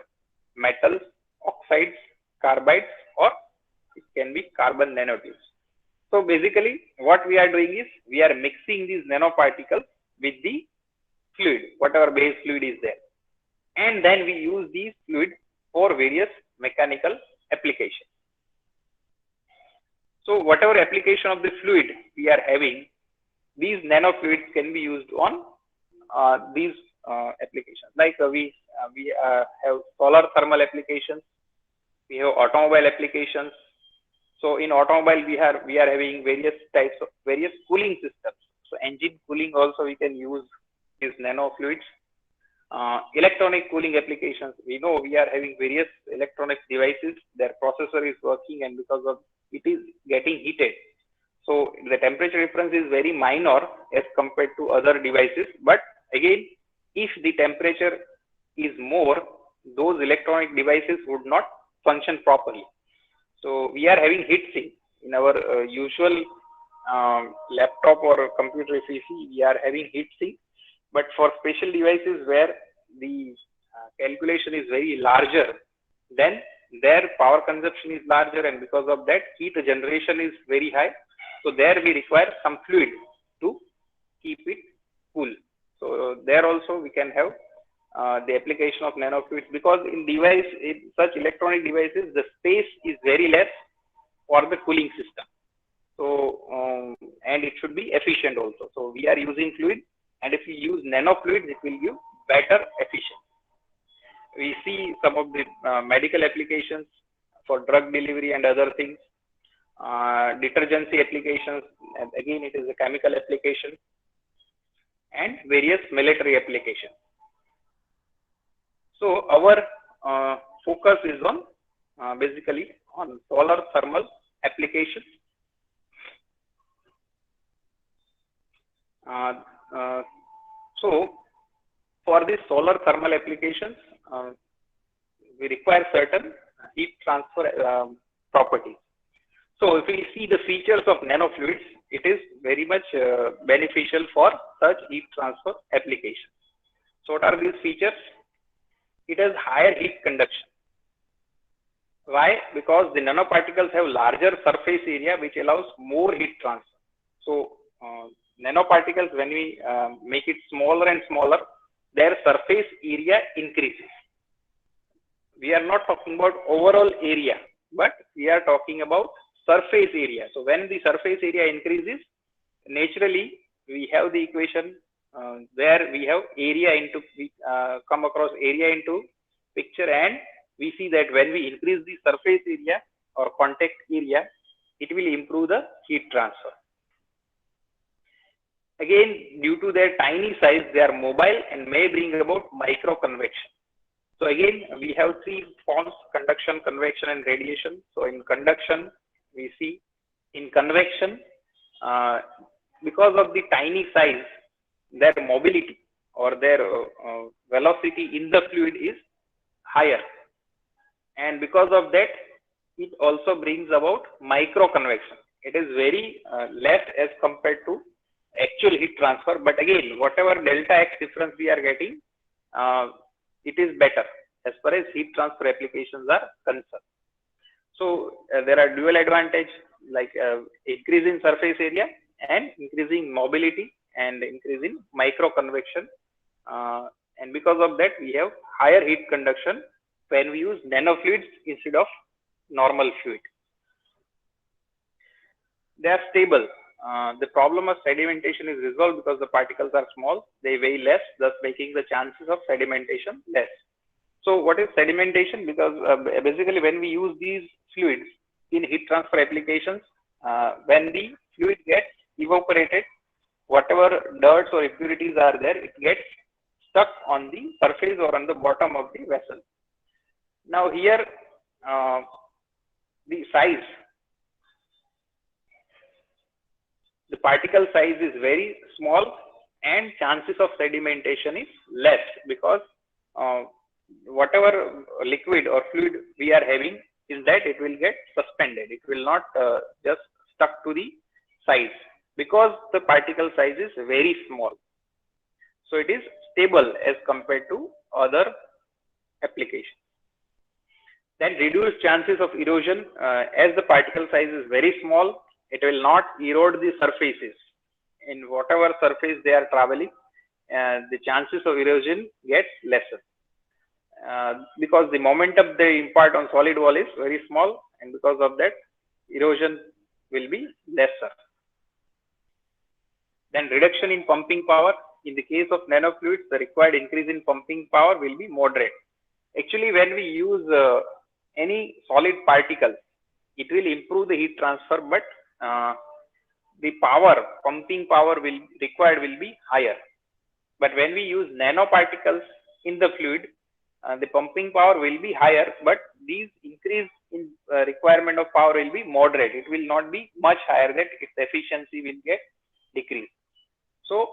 metals, oxides, carbides, or it can be carbon nanotubes. So basically what we are doing is we are mixing these nanoparticles with the fluid, whatever base fluid is there. And then we use these fluids for various mechanical applications. So whatever application of the fluid we are having, these nanofluids can be used on these applications. Like we we have solar thermal applications, we have automobile applications. So in automobile, we are having various cooling systems. So engine cooling also we can use these nanofluids. Electronic cooling applications, we know we are having various electronic devices, their processor is working, and because of it is getting heated. So the temperature difference is very minor as compared to other devices. But again, if the temperature is more, those electronic devices would not function properly. So we are having heat sink in our usual laptop or computer. If you see, we are having heat sink. But for special devices where the calculation is very larger, then their power consumption is larger, and because of that, heat generation is very high. So there we require some fluid to keep it cool. So there also we can have the application of nanofluids, because in such electronic devices, the space is very less for the cooling system. So and it should be efficient also. So we are using fluid. And if you use nanofluids, it will give better efficiency. We see some of the medical applications for drug delivery and other things, detergency applications, and again it is a chemical application, and various military applications. So our focus is on basically on solar thermal applications. So for these solar thermal applications, we require certain heat transfer properties. So if we see the features of nanofluids, it is very much beneficial for such heat transfer applications. So what are these features? It has higher heat conduction. Why? Because the nanoparticles have larger surface area, which allows more heat transfer. So nanoparticles, when we make it smaller and smaller, their surface area increases. We are not talking about overall area, but we are talking about surface area. So when the surface area increases, naturally we have the equation where we have area into, we come across area into picture, and we see that when we increase the surface area or contact area, it will improve the heat transfer. Again, due to their tiny size, they are mobile and may bring about microconvection. So again, we have three forms: conduction, convection, and radiation. So in conduction, we see in convection, because of the tiny size, their mobility or their velocity in the fluid is higher. And because of that, it also brings about microconvection. It is very less as compared to actual heat transfer. But again, whatever delta X difference we are getting, it is better as far as heat transfer applications are concerned. So there are dual advantage, like increase in surface area and increasing mobility and increasing microconvection. And because of that, we have higher heat conduction when we use nanofluids instead of normal fluid. They are stable. The problem of sedimentation is resolved because the particles are small, they weigh less, thus making the chances of sedimentation less. So what is sedimentation? Because basically when we use these fluids in heat transfer applications, when the fluid gets evaporated, whatever dirt or impurities are there, it gets stuck on the surface or on the bottom of the vessel. Now here, the size, the particle size is very small and chances of sedimentation is less, because whatever liquid or fluid we are having is that it will get suspended. It will not just stuck to the size, because the particle size is very small. So it is stable as compared to other applications. Then reduced chances of erosion, as the particle size is very small, it will not erode the surfaces. In whatever surface they are traveling, the chances of erosion gets lesser. Because the momentum they impart on solid wall is very small, and because of that, erosion will be lesser. Then reduction in pumping power. in the case of nanofluids, the required increase in pumping power will be moderate. Actually, when we use any solid particles, it will improve the heat transfer, but the pumping power required will be higher. But when we use nanoparticles in the fluid, the pumping power will be higher, but these increase in requirement of power will be moderate. It will not be much higher, that its efficiency will get decreased. So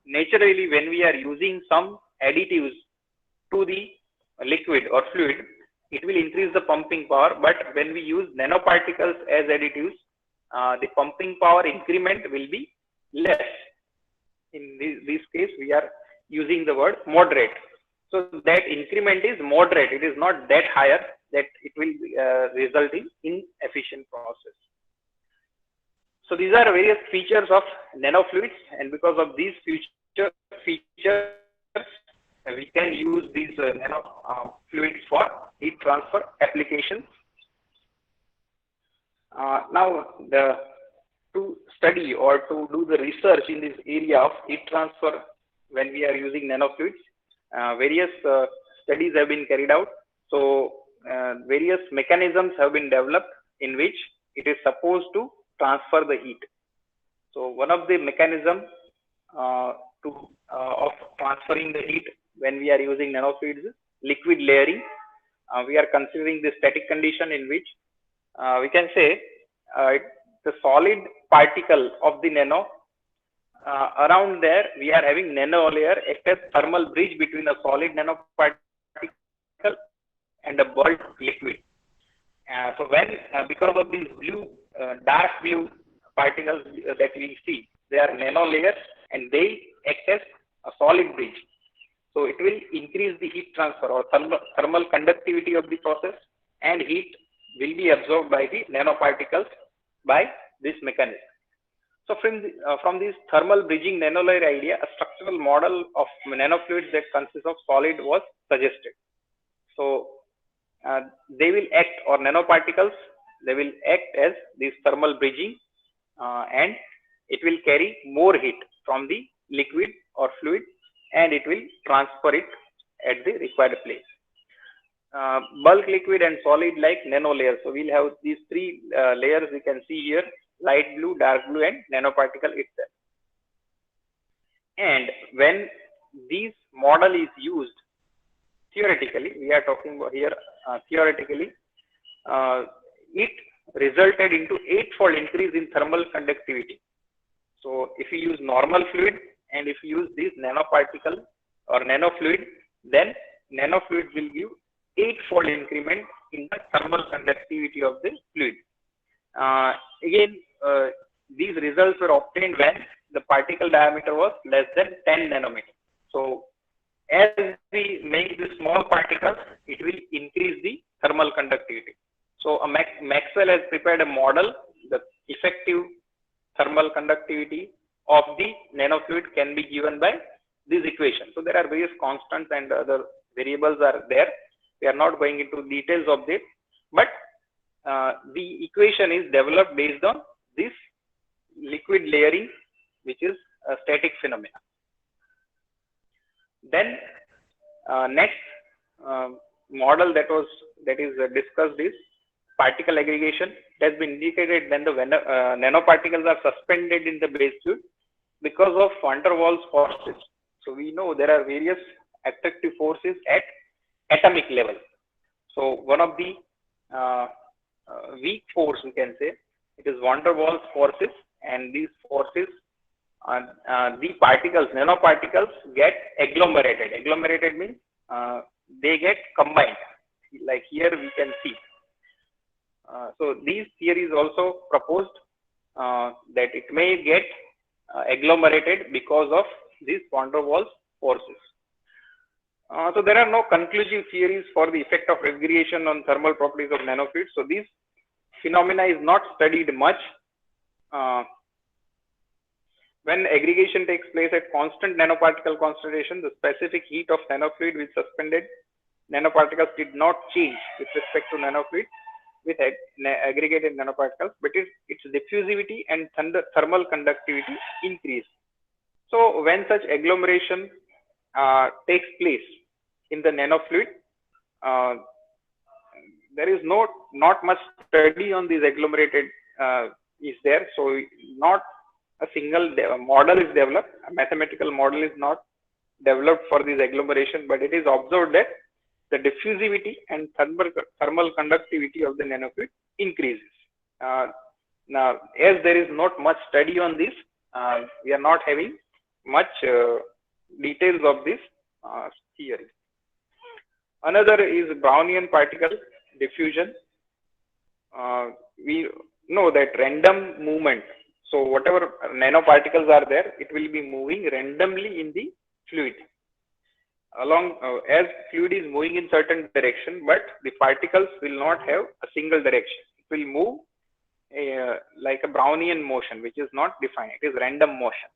naturally, when we are using some additives to the liquid or fluid, it will increase the pumping power. But when we use nanoparticles as additives, the pumping power increment will be less. In this case, we are using the word moderate. So that increment is moderate. It is not that higher that it will result in inefficient process. So these are various features of nanofluids, and because of these features, we can use these nanofluids for heat transfer applications. Now, to study or to do the research in this area of heat transfer when we are using nanofluids, various studies have been carried out. So various mechanisms have been developed in which it is supposed to transfer the heat. So one of the mechanisms of transferring the heat when we are using nanofluids is liquid layering. We are considering the static condition in which we can say the solid particle of the nano, around there we are having nano layer act as thermal bridge between a solid nanoparticle and a bulk liquid. So when because of these dark blue particles that we see, they are nano layers and they act as a solid bridge. So it will increase the heat transfer or thermal conductivity of the process, and heat will be absorbed by the nanoparticles by this mechanism. So from this thermal bridging nanolayer idea, a structural model of nanofluids that consists of solid was suggested. So they will act, or nanoparticles, they will act as this thermal bridging, and it will carry more heat from the liquid or fluid, and it will transfer it at the required place. Bulk, liquid, and solid like nano layers. So we'll have these three layers you can see here: light blue, dark blue, and nanoparticle itself. And when this model is used, theoretically, we are talking about here, theoretically, it resulted into 8-fold increase in thermal conductivity. So if you use normal fluid and if you use this nanoparticle or nanofluid, then nanofluid will give 8-fold increment in the thermal conductivity of the fluid. Again, these results were obtained when the particle diameter was less than 10 nanometers. So as we make the small particles, it will increase the thermal conductivity. So Maxwell has prepared a model. The effective thermal conductivity of the nanofluid can be given by this equation. So there are various constants and other variables are there. We are not going into details of this, but the equation is developed based on this liquid layering, which is a static phenomena. Then next model that is discussed is particle aggregation. It has been indicated when the nanoparticles are suspended in the base fluid because of van der Waals forces. So we know there are various attractive forces at atomic level. So one of the weak force, we can say, it is van der Waals forces, and these forces, the particles, nanoparticles, get agglomerated. Agglomerated means they get combined. Like here we can see. So these theories also proposed that it may get agglomerated because of these van der Waals forces. So there are no conclusive theories for the effect of aggregation on thermal properties of nanofluids. So this phenomena is not studied much. When aggregation takes place at constant nanoparticle concentration, the specific heat of nanofluid with suspended nanoparticles did not change with respect to nanofluid with aggregated nanoparticles, but its diffusivity and thermal conductivity increased. So when such agglomeration takes place in the nanofluid, there is not much study on these agglomerated is there. So not a single model is developed. A mathematical model is not developed for this agglomeration, but it is observed that the diffusivity and thermal conductivity of the nanofluid increases. Now, as there is not much study on this, we are not having much details of this theory. Another is Brownian particle diffusion. We know that random movement. So whatever nanoparticles are there, it will be moving randomly in the fluid. Along as fluid is moving in certain direction, but the particles will not have a single direction. It will move like a Brownian motion, which is not defined. It is random motion.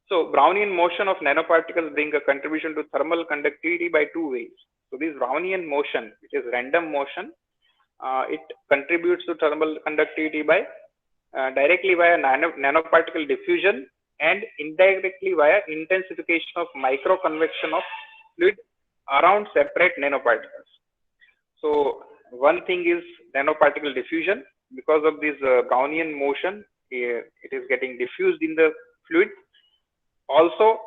So Brownian motion of nanoparticles bring a contribution to thermal conductivity by two ways. So this Brownian motion, which is random motion, it contributes to thermal conductivity by directly via nanoparticle diffusion and indirectly via intensification of microconvection of fluid around separate nanoparticles. So one thing is nanoparticle diffusion. Because of this Brownian motion, it is getting diffused in the fluid. Also,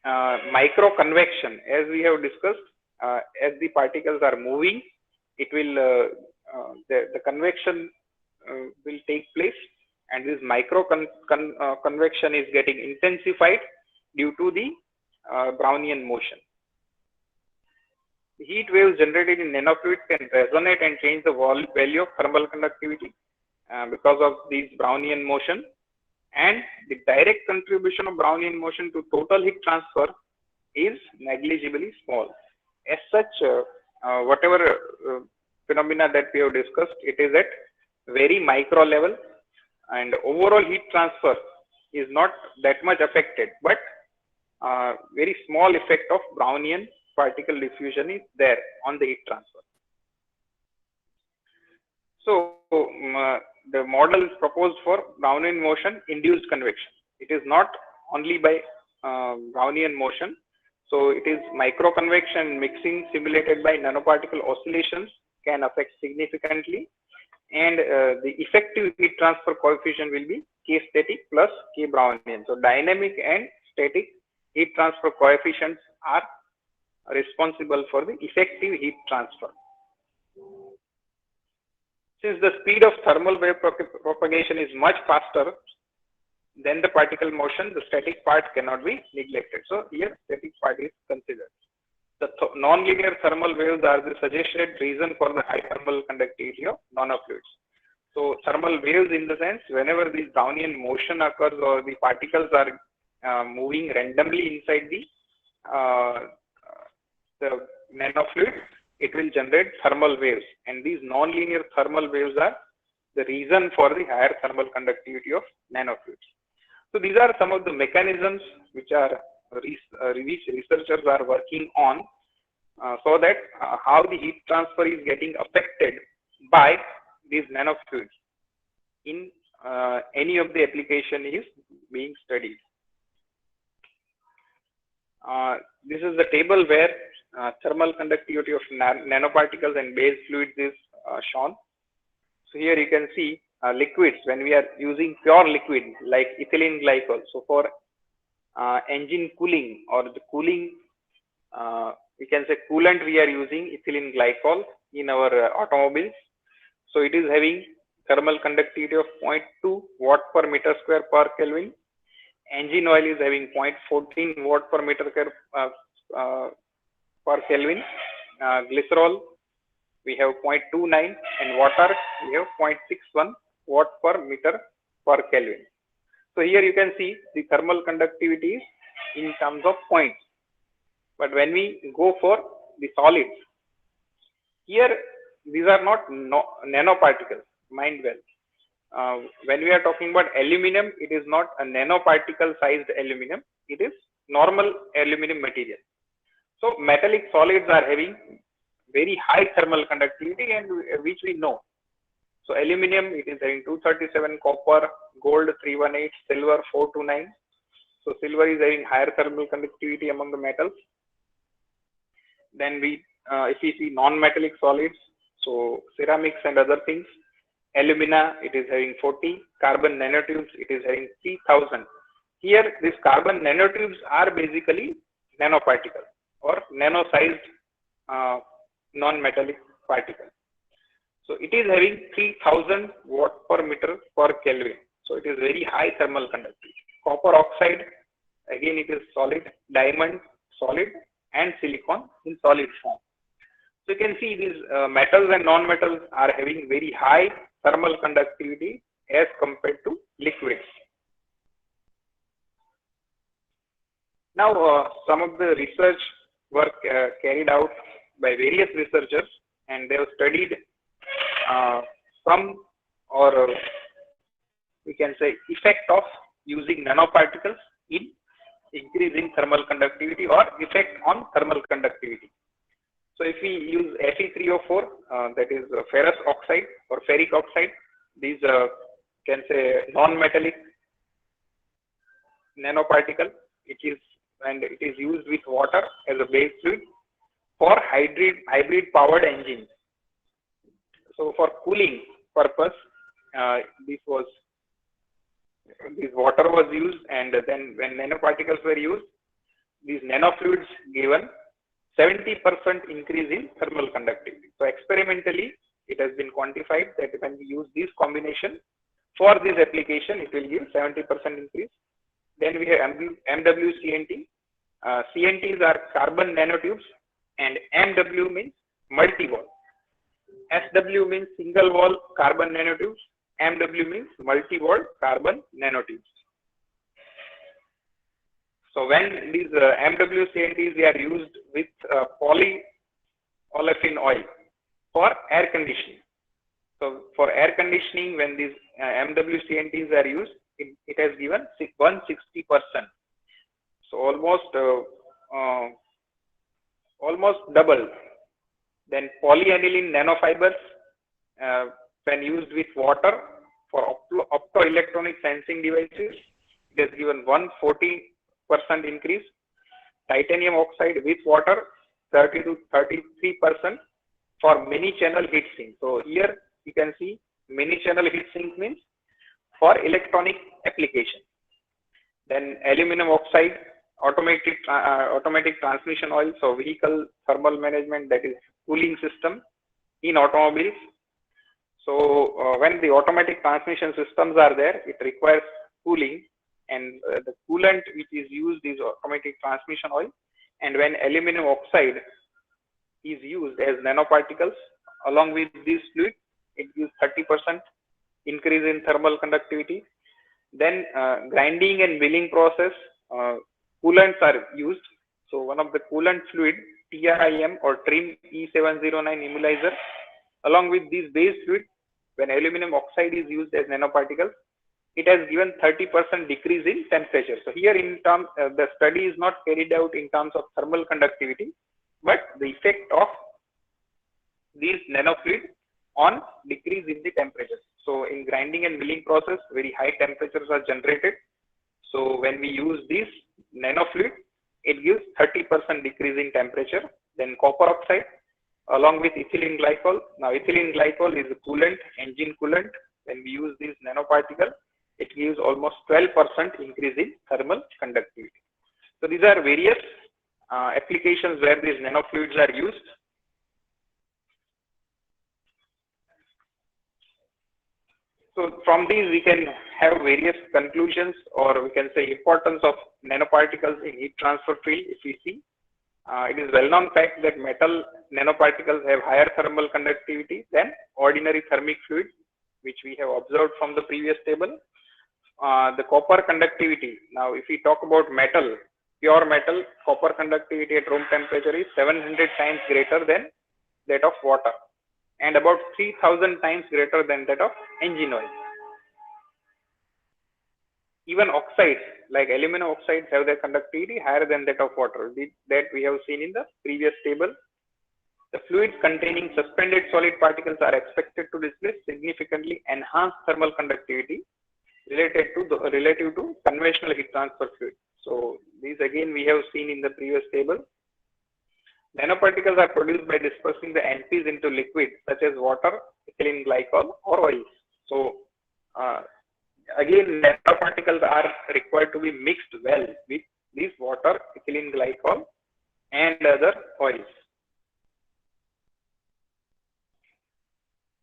microconvection, as we have discussed, as the particles are moving, it will the convection will take place, and this convection is getting intensified due to the Brownian motion. The heat waves generated in nanofluids can resonate and change the value of thermal conductivity because of this Brownian motion. And the direct contribution of Brownian motion to total heat transfer is negligibly small. As such, whatever phenomena that we have discussed, it is at very micro level, and overall heat transfer is not that much affected, but very small effect of Brownian particle diffusion is there on the heat transfer. So the model is proposed for Brownian motion induced convection. It is not only by Brownian motion. So it is microconvection mixing simulated by nanoparticle oscillations can affect significantly, and the effective heat transfer coefficient will be K static plus K Brownian. So dynamic and static heat transfer coefficients are responsible for the effective heat transfer. Since the speed of thermal wave propagation is much faster than the particle motion, the static part cannot be neglected. So here static part is considered. The non-linear thermal waves are the suggested reason for the high thermal conductivity of nanofluids. So thermal waves, in the sense, whenever this Brownian motion occurs or the particles are moving randomly inside the nanofluid, it will generate thermal waves, and these non-linear thermal waves are the reason for the higher thermal conductivity of nanofluids. So these are some of the mechanisms which researchers are working on, so that how the heat transfer is getting affected by these nanofluids in any of the application is being studied. This is the table where thermal conductivity of nanoparticles and base fluids is shown. So here you can see liquids, when we are using pure liquid like ethylene glycol. So for engine cooling or the cooling, we can say coolant, we are using ethylene glycol in our automobiles. So it is having thermal conductivity of 0.2 watt per meter square per Kelvin. Engine oil is having 0.14 watt per meter per Kelvin. Glycerol we have 0.29, and water we have 0.61 watt per meter per Kelvin. So here you can see the thermal conductivity is in terms of points. But when we go for the solids, here these are not nanoparticles, mind well. When we are talking about aluminum, it is not a nanoparticle sized aluminum, it is normal aluminum material. So metallic solids are having very high thermal conductivity, and which we know. So aluminum, it is having 237, copper, gold 318, silver 429. So silver is having higher thermal conductivity among the metals. Then if we see non-metallic solids, so ceramics and other things, alumina, it is having 40, carbon nanotubes, it is having 3000. Here, these carbon nanotubes are basically nanoparticles or nano-sized non-metallic particles. So it is having 3000 watt per meter per Kelvin. So it is very high thermal conductivity. Copper oxide, again it is solid, diamond solid, and silicon in solid form. So you can see these metals and non-metals are having very high thermal conductivity as compared to liquids. Now, some of the research work carried out by various researchers, and they have studied some, or we can say, effect of using nanoparticles in increasing thermal conductivity or effect on thermal conductivity. So if we use Fe3O4, that is ferrous oxide or ferric oxide, these can say non-metallic nanoparticle, it is used with water as a base fluid for hybrid powered engines. So for cooling purpose, this water was used, and then when nanoparticles were used, these nanofluids given 70% increase in thermal conductivity. So experimentally, it has been quantified that when we use this combination for this application, it will give 70% increase. Then we have MWCNT. CNTs are carbon nanotubes, and MW means multi-wall. SW means single wall carbon nanotubes. MW means multi-wall carbon nanotubes. So when these MWCNTs they are used with polyolefin oil for air conditioning. So for air conditioning, when these MWCNTs are used, it has given 160%. So almost double. Then polyaniline nanofibers, when used with water for optoelectronic sensing devices, it has given 140% increase. Titanium oxide with water, 30 to 33% for many channel heat sink. So here you can see many channel heat sink means for electronic application. Then aluminum oxide, automatic transmission oil, so vehicle thermal management, that is cooling system in automobiles. So when the automatic transmission systems are there, it requires cooling, and the coolant which is used is automatic transmission oil. And when aluminum oxide is used as nanoparticles along with this fluid, it gives 30% increase in thermal conductivity. Then grinding and milling process, coolants are used. So one of the coolant fluid, TRIM or TRIM E709 immunizer, along with this base fluid, when aluminum oxide is used as nanoparticles, it has given 30% decrease in temperature. So here in terms, the study is not carried out in terms of thermal conductivity, but the effect of these nanofluid on decrease in the temperature. So in grinding and milling process, very high temperatures are generated. So when we use this nanofluid, it gives 30% decrease in temperature. Then copper oxide along with ethylene glycol. Now ethylene glycol is a coolant, engine coolant. When we use this nanoparticle, it gives almost 12% increase in thermal conductivity. So these are various applications where these nanofluids are used. So from these we can have various conclusions, or we can say importance of nanoparticles in heat transfer field. If we see, it is well-known fact that metal nanoparticles have higher thermal conductivity than ordinary thermic fluids, which we have observed from the previous table. The copper conductivity. Now, if we talk about metal, pure metal, copper conductivity at room temperature is 700 times greater than that of water, and about 3000 times greater than that of engine oil. Even oxides like aluminum oxides have their conductivity higher than that of water, that we have seen in the previous table. The fluids containing suspended solid particles are expected to display significantly enhanced thermal conductivity relative to conventional heat transfer fluid. So these again we have seen in the previous table. Nanoparticles are produced by dispersing the NPs into liquids such as water, ethylene glycol, or oils. So again, nanoparticles are required to be mixed well with this water, ethylene glycol, and other oils.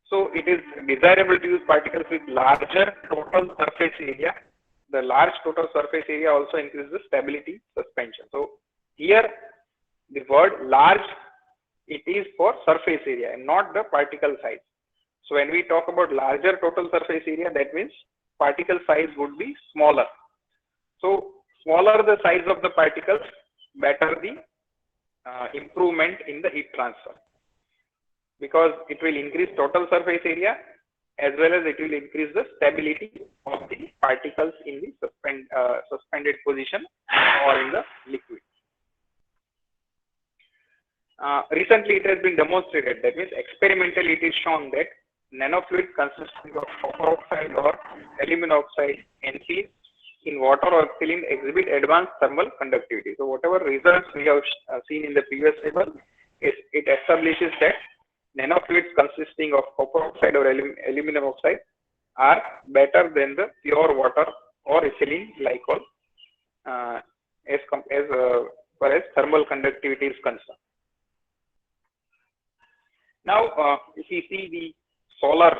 So it is desirable to use particles with larger total surface area. The large total surface area also increases the stability suspension. So here the word large, it is for surface area and not the particle size. So when we talk about larger total surface area, that means particle size would be smaller. So smaller the size of the particles, better the improvement in the heat transfer, because it will increase total surface area as well as it will increase the stability of the particles in the suspended position or in the liquid. Recently it has been demonstrated, that means experimentally it is shown that nanofluid consisting of copper oxide or aluminum oxide NPs in water or ethylene exhibit advanced thermal conductivity. So whatever results we have seen in the previous table, it establishes that nanofluids consisting of copper oxide or aluminum oxide are better than the pure water or ethylene glycol as far as thermal conductivity is concerned. Now, if you see the solar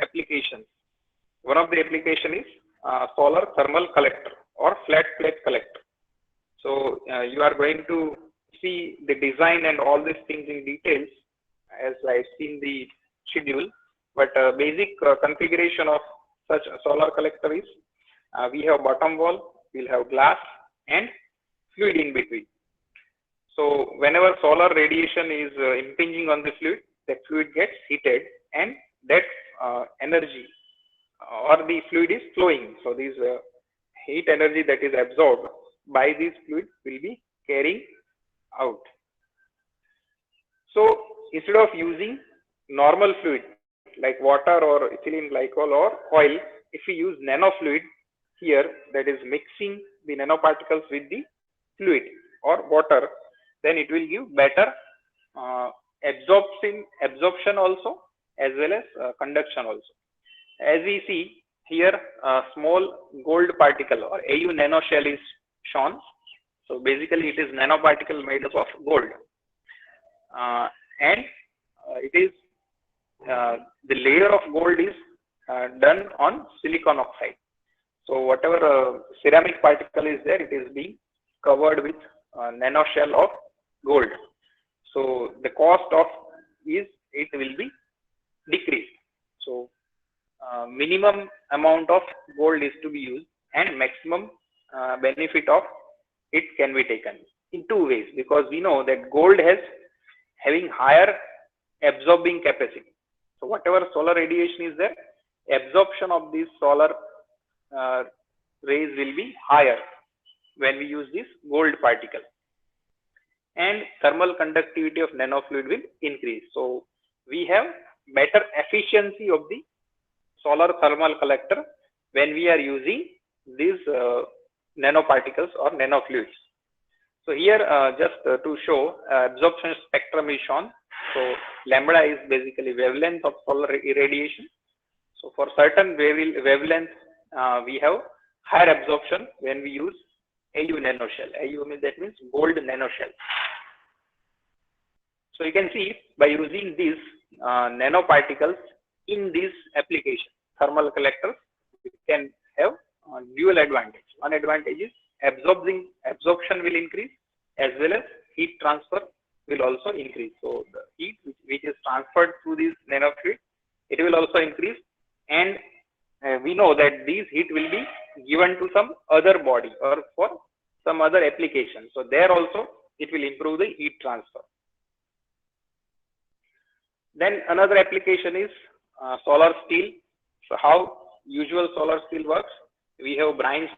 applications, one of the application is solar thermal collector or flat plate collector. So you are going to see the design and all these things in details as I've seen the schedule, but basic configuration of such a solar collector is we have bottom wall, we'll have glass and fluid in between. So whenever solar radiation is impinging on the fluid, that fluid gets heated and that energy or the fluid is flowing. So this heat energy that is absorbed by this fluid will be carrying out. So instead of using normal fluid like water or ethylene glycol or oil, if we use nanofluid here, that is mixing the nanoparticles with the fluid or water, then it will give better absorption also as well as conduction also. As we see here, a small gold particle or Au nanoshell is shown. So basically it is nanoparticle made up of gold. And it is the layer of gold is done on silicon oxide. So whatever ceramic particle is there, it is being covered with nanoshell of gold. So the cost of it will be decreased. So minimum amount of gold is to be used and maximum benefit of it can be taken in two ways, because we know that gold has having higher absorbing capacity. So whatever solar radiation is there, absorption of these solar rays will be higher when we use this gold particle, and thermal conductivity of nanofluid will increase. So we have better efficiency of the solar thermal collector when we are using these nanoparticles or nanofluids. So here just to show absorption spectrum is shown. So lambda is basically wavelength of solar irradiation. So for certain wavelength we have higher absorption when we use Au nanoshell. Au means, that means gold nanoshell. So you can see by using these nanoparticles in this application, thermal collectors, we can have dual advantage. One advantage is absorption will increase as well as heat transfer will also increase. So the heat which is transferred through this nanofluid, it will also increase, and we know that this heat will be given to some other body or for some other application. So there also it will improve the heat transfer. Then another application is solar steel. So how usual solar steel works? We have brine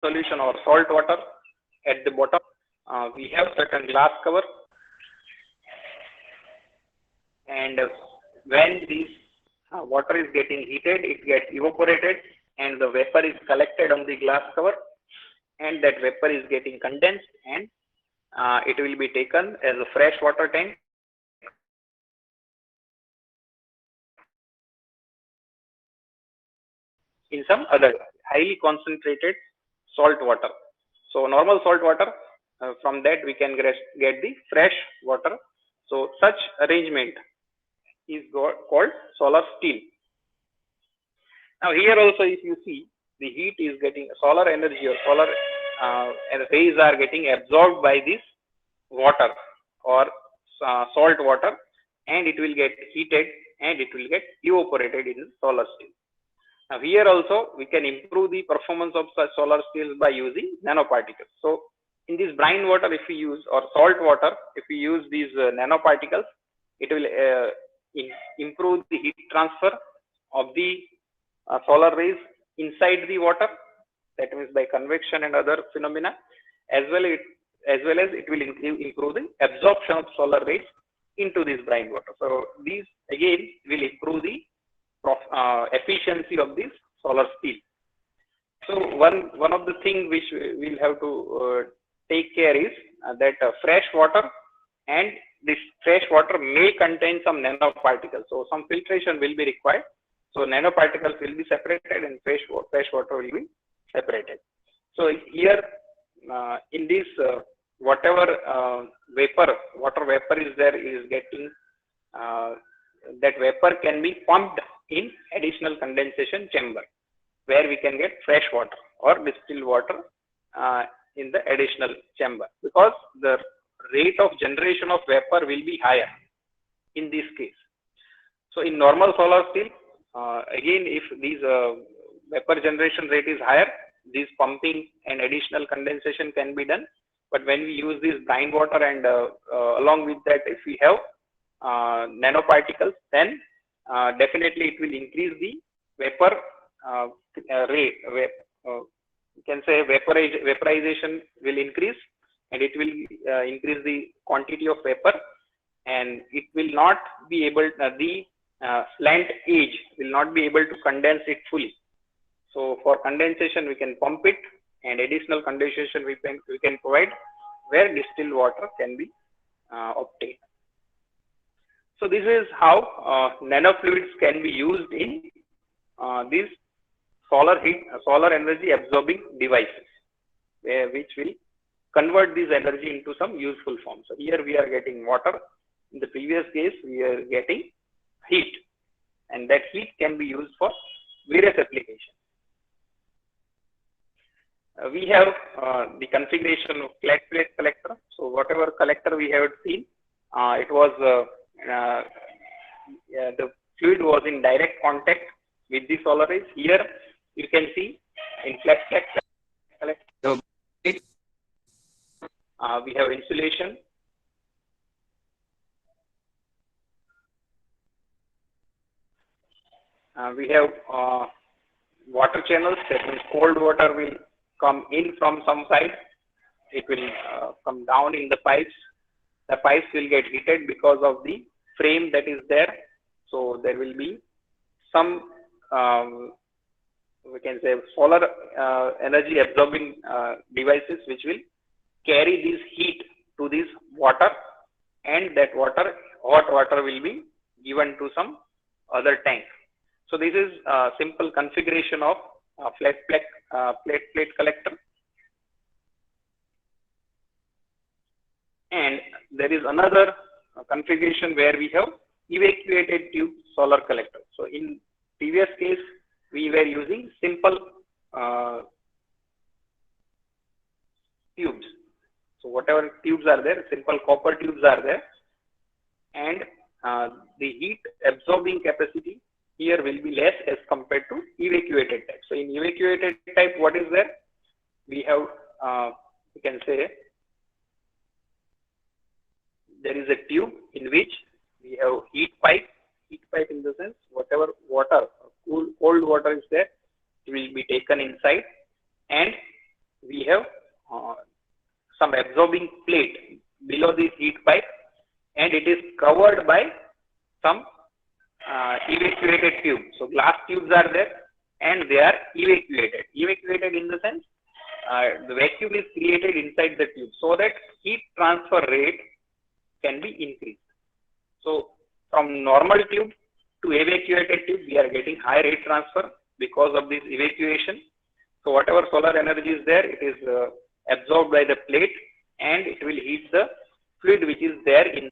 solution or salt water at the bottom. We have certain glass cover, and when this water is getting heated, it gets evaporated and the vapor is collected on the glass cover, and that vapor is getting condensed, and it will be taken as a fresh water tank in some other highly concentrated salt water. So normal salt water, from that we can get the fresh water. So such arrangement is called solar still. Now here also, if you see, the heat is getting solar energy or solar rays are getting absorbed by this water or salt water, and it will get heated and it will get evaporated in solar steel. Now here also we can improve the performance of such solar steels by using nanoparticles. So in this brine water, if we use, or salt water, if we use these nanoparticles, it will improve the heat transfer of the solar rays inside the water, that means by convection and other phenomena, as well as it will improve the absorption of solar rays into this brine water. So these again will improve the efficiency of this solar steel. So one of the things which we'll have to take care is that fresh water, and this fresh water may contain some nanoparticles. So some filtration will be required. So nanoparticles will be separated and fresh water will be separated. So here in this whatever water vapor is there is getting, that vapor can be pumped in additional condensation chamber, where we can get fresh water or distilled water in the additional chamber, because the rate of generation of vapor will be higher in this case. So in normal solar steel, again, if these vapor generation rate is higher, this pumping and additional condensation can be done. But when we use this brine water, and along with that, if we have nanoparticles, then definitely it will increase the vapor rate. You can say vaporization will increase, and it will increase the quantity of vapor, and it will not be able, the slant edge will not be able to condense it fully. So for condensation we can pump it, and additional condensation we can provide where distilled water can be obtained. So this is how nanofluids can be used in these solar energy absorbing devices, which will convert this energy into some useful form. So here we are getting water. In the previous case, we are getting heat, and that heat can be used for various applications. We have the configuration of flat plate collector. So whatever collector we have seen, it was the fluid was in direct contact with the solar rays. Here you can see in flat plate collector, we have insulation. We have water channels. That means cold water will come in from some side. It will come down in the pipes. The pipes will get heated because of the frame that is there. So there will be some, we can say, solar energy absorbing devices which will carry this heat to this water, and that water, hot water, will be given to some other tank. So this is a simple configuration of flat plate collector. And there is another configuration where we have evacuated tube solar collector. So in previous case, we were using simple tubes. So whatever tubes are there, simple copper tubes are there, and the heat absorbing capacity here will be less as compared to evacuated type. So in evacuated type, what is there? We have, you can say, there is a tube in which we have heat pipe in the sense, whatever water, cold water is there, it will be taken inside, and we have some absorbing plate below this heat pipe, and it is covered by some evacuated tube. So glass tubes are there, and they are evacuated. Evacuated in the sense the vacuum is created inside the tube so that heat transfer rate can be increased. So from normal tube to evacuated tube, we are getting high rate transfer because of this evacuation. So whatever solar energy is there, it is absorbed by the plate and it will heat the fluid which is there in.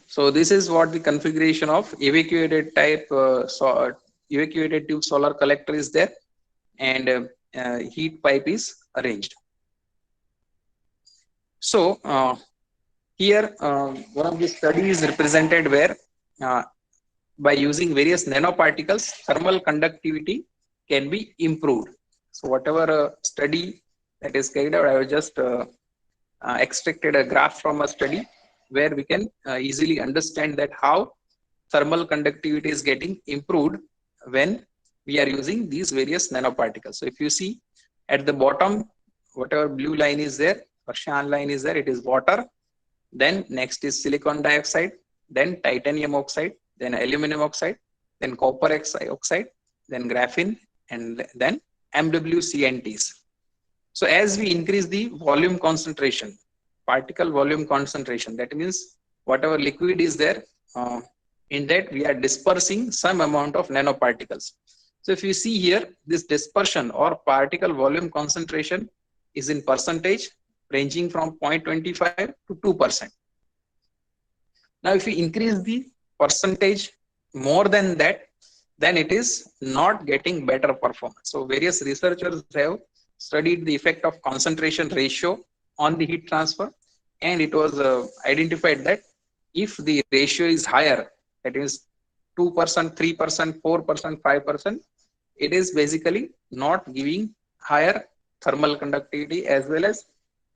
So this is what the configuration of evacuated type evacuated tube solar collector is there, and heat pipe is arranged. So here one of the studies represented where by using various nanoparticles, thermal conductivity can be improved. So whatever study that is carried out, I have just extracted a graph from a study where we can easily understand that how thermal conductivity is getting improved when we are using these various nanoparticles. So if you see at the bottom, whatever blue line is there, or cyan line is there, it is water. Then next is silicon dioxide, then titanium oxide, then aluminum oxide, then copper oxide, then graphene, and then MWCNTs. So as we increase the volume concentration, particle volume concentration, that means whatever liquid is there, in that we are dispersing some amount of nanoparticles. So if you see here, this dispersion or particle volume concentration is in percentage ranging from 0.25 to 2%. Now if we increase the percentage more than that, then it is not getting better performance. So various researchers have studied the effect of concentration ratio on the heat transfer, and it was identified that if the ratio is higher, that is 2%, 3%, 4%, 5%, it is basically not giving higher thermal conductivity, as well as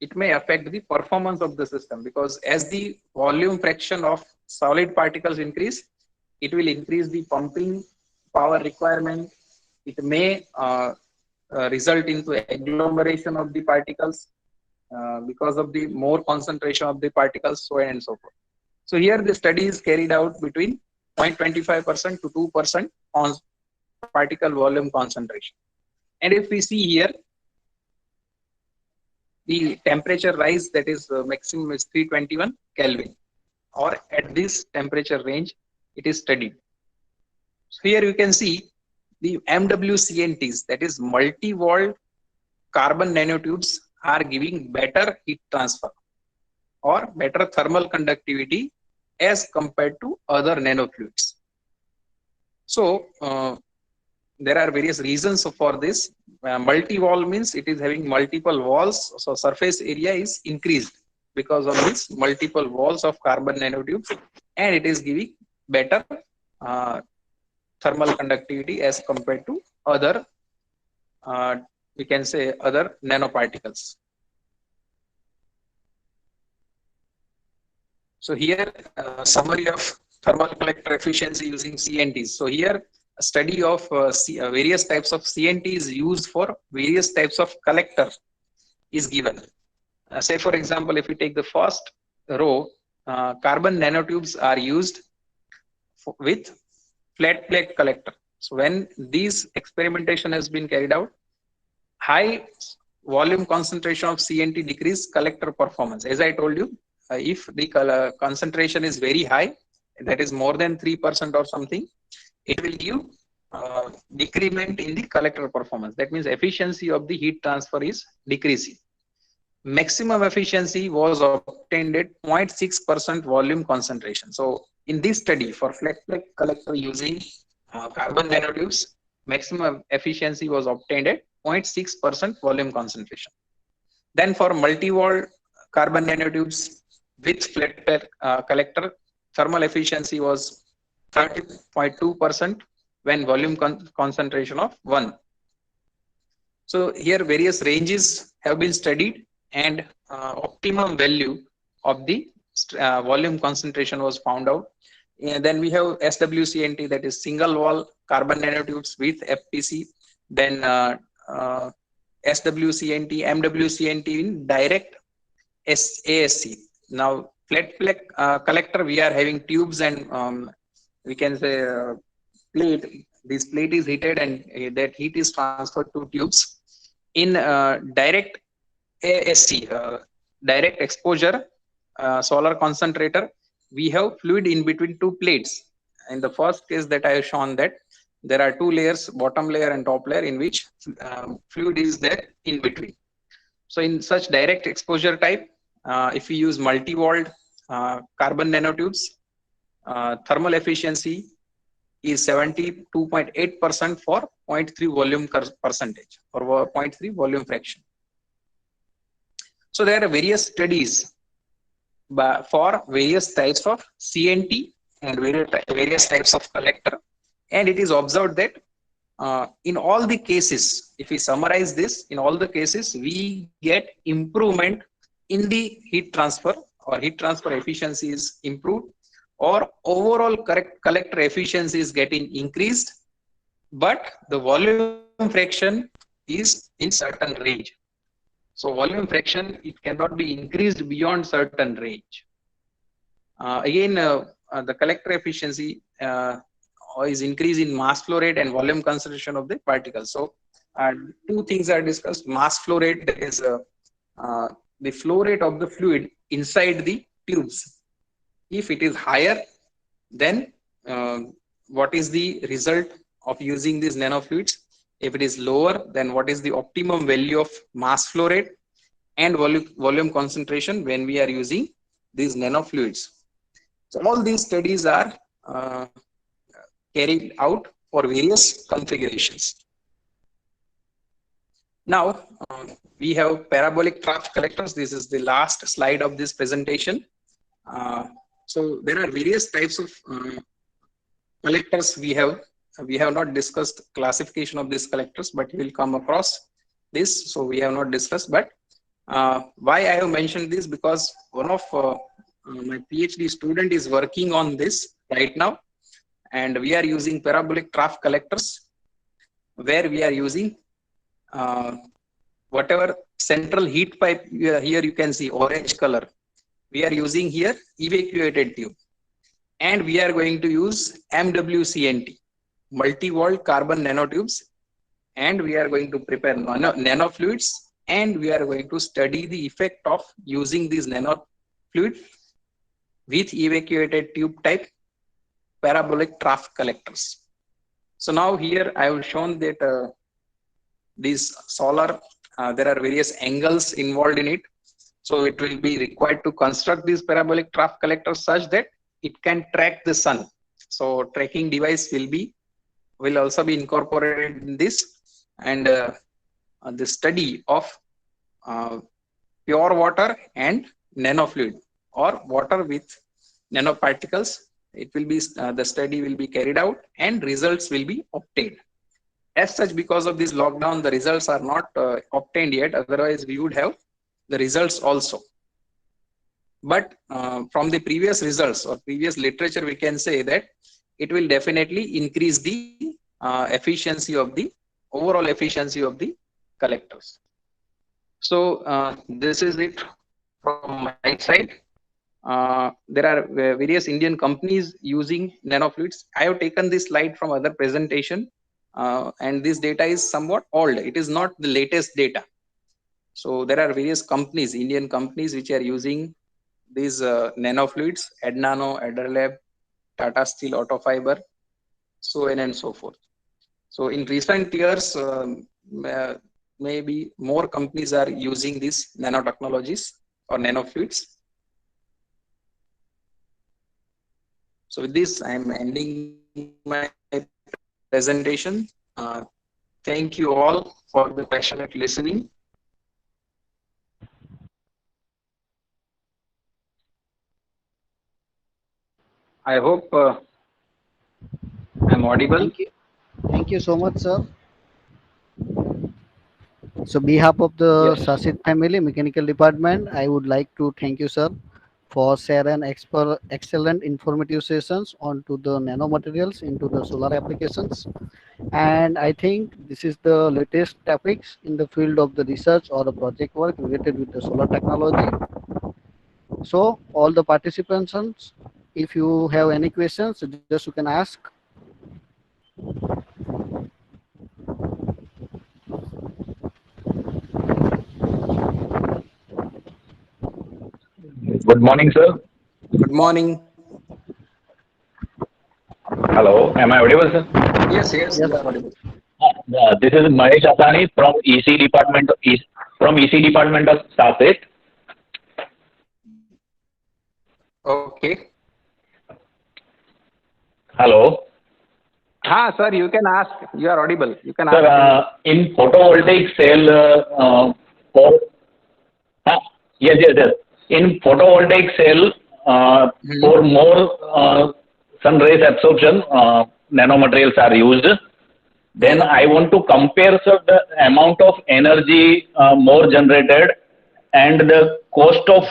it may affect the performance of the system, because as the volume fraction of solid particles increase, it will increase the pumping power requirement. It may result into agglomeration of the particles because of the more concentration of the particles, so on and so forth. So here the study is carried out between 0.25% to 2% on particle volume concentration. And if we see here, the temperature rise, that is maximum is 321 Kelvin, or at this temperature range it is studied. So here you can see the MWCNTs, that is multi-walled carbon nanotubes, are giving better heat transfer or better thermal conductivity as compared to other nanofluids. So there are various reasons for this. Multi-wall means it is having multiple walls, so surface area is increased because of this multiple walls of carbon nanotubes, and it is giving better thermal conductivity as compared to other, we can say, other nanoparticles. So here summary of thermal collector efficiency using CNTs. So here a study of various types of CNTs used for various types of collector is given. Say for example, if you take the first row, carbon nanotubes are used with flat plate collector. So when these experimentation has been carried out, high volume concentration of CNT decrease collector performance. As I told you, if the concentration is very high, that is more than 3% or something, it will give decrement in the collector performance. That means efficiency of the heat transfer is decreasing. Maximum efficiency was obtained at 0.6% volume concentration. So in this study for flat plate collector using carbon nanotubes, maximum efficiency was obtained at 0.6% volume concentration. Then for multi-wall carbon nanotubes with flat plate collector, thermal efficiency was 30.2% when volume concentration of 1. So here various ranges have been studied, and optimum value of the volume concentration was found out. And then we have SWCNT, that is single wall carbon nanotubes with FPC. Then SWCNT, MWCNT in direct ASC. Now flat plate collector, we are having tubes and we can say plate this plate is heated and that heat is transferred to tubes. In direct ASC, direct exposure solar concentrator, we have fluid in between two plates. In the first case that I have shown, that there are two layers, bottom layer and top layer, in which fluid is there in between. So in such direct exposure type, if we use multi-walled carbon nanotubes, thermal efficiency is 72.8% for 0.3 volume percentage or 0.3 volume fraction. So there are various studies for various types of CNT and various types of collector, and it is observed that in all the cases, if we summarize this, in all the cases we get improvement in the heat transfer, or heat transfer efficiency is improved, or overall collector efficiency is getting increased, but the volume fraction is in certain range. So volume fraction, it cannot be increased beyond certain range. The collector efficiency is increased in mass flow rate and volume concentration of the particles. So two things are discussed. Mass flow rate, that is the flow rate of the fluid inside the tubes. If it is higher, then what is the result of using these nanofluids? If it is lower, then what is the optimum value of mass flow rate and volume concentration when we are using these nanofluids? So all these studies are carried out for various configurations. Now we have parabolic trough collectors. This is the last slide of this presentation. So there are various types of collectors we have. We have not discussed classification of these collectors, but we will come across this. So we have not discussed, but why I have mentioned this, because one of my PhD student is working on this right now, and we are using parabolic trough collectors, where we are using whatever central heat pipe. Here you can see orange color. We are using here evacuated tube, and we are going to use MWCNT, multi-walled carbon nanotubes, and we are going to prepare nanofluids, and we are going to study the effect of using these nanofluid with evacuated tube type parabolic trough collectors. So now here I have shown that these solar, there are various angles involved in it. So it will be required to construct these parabolic trough collectors such that it can track the sun. So tracking device will also be incorporated in this, and the study of pure water and nanofluid, or water with nanoparticles, it will be the study will be carried out and results will be obtained. As such, because of this lockdown, the results are not obtained yet. Otherwise, we would have the results also. But from the previous results or previous literature, we can say that it will definitely increase the efficiency of the overall efficiency of the collectors. So this is it from my side. There are various Indian companies using nanofluids. I have taken this slide from other presentation, and this data is somewhat old. It is not the latest data. So there are various companies, Indian companies, which are using these nanofluids: Adnano, Ederlab, Tata Steel, Autofiber, so on and so forth. So in recent years, maybe more companies are using these nanotechnologies or nanofluids. So with this, I am ending my presentation. Thank you all for the passionate listening. I hope I'm audible. Thank you so much, sir. So, behalf of the Yes. Sasit family mechanical department, I would like to thank you, sir, for sharing excellent informative sessions onto the nanomaterials into the solar applications. And I think this is the latest topics in the field of the research or the project work related with the solar technology. So, all the participants, if you have any questions, just you can ask. Good morning, sir. Good morning. Hello, am I audible, sir? Yes, Yes. you are audible. This is Mahesh Asani from EC department. From EC department of Saset. Okay. Hello, Sir, you can ask. You are audible. You can sir. ask. In photovoltaic cell, for yes. In photovoltaic cell, for more sun rays absorption, nanomaterials are used. Then I want to compare, sir, the amount of energy more generated and the cost of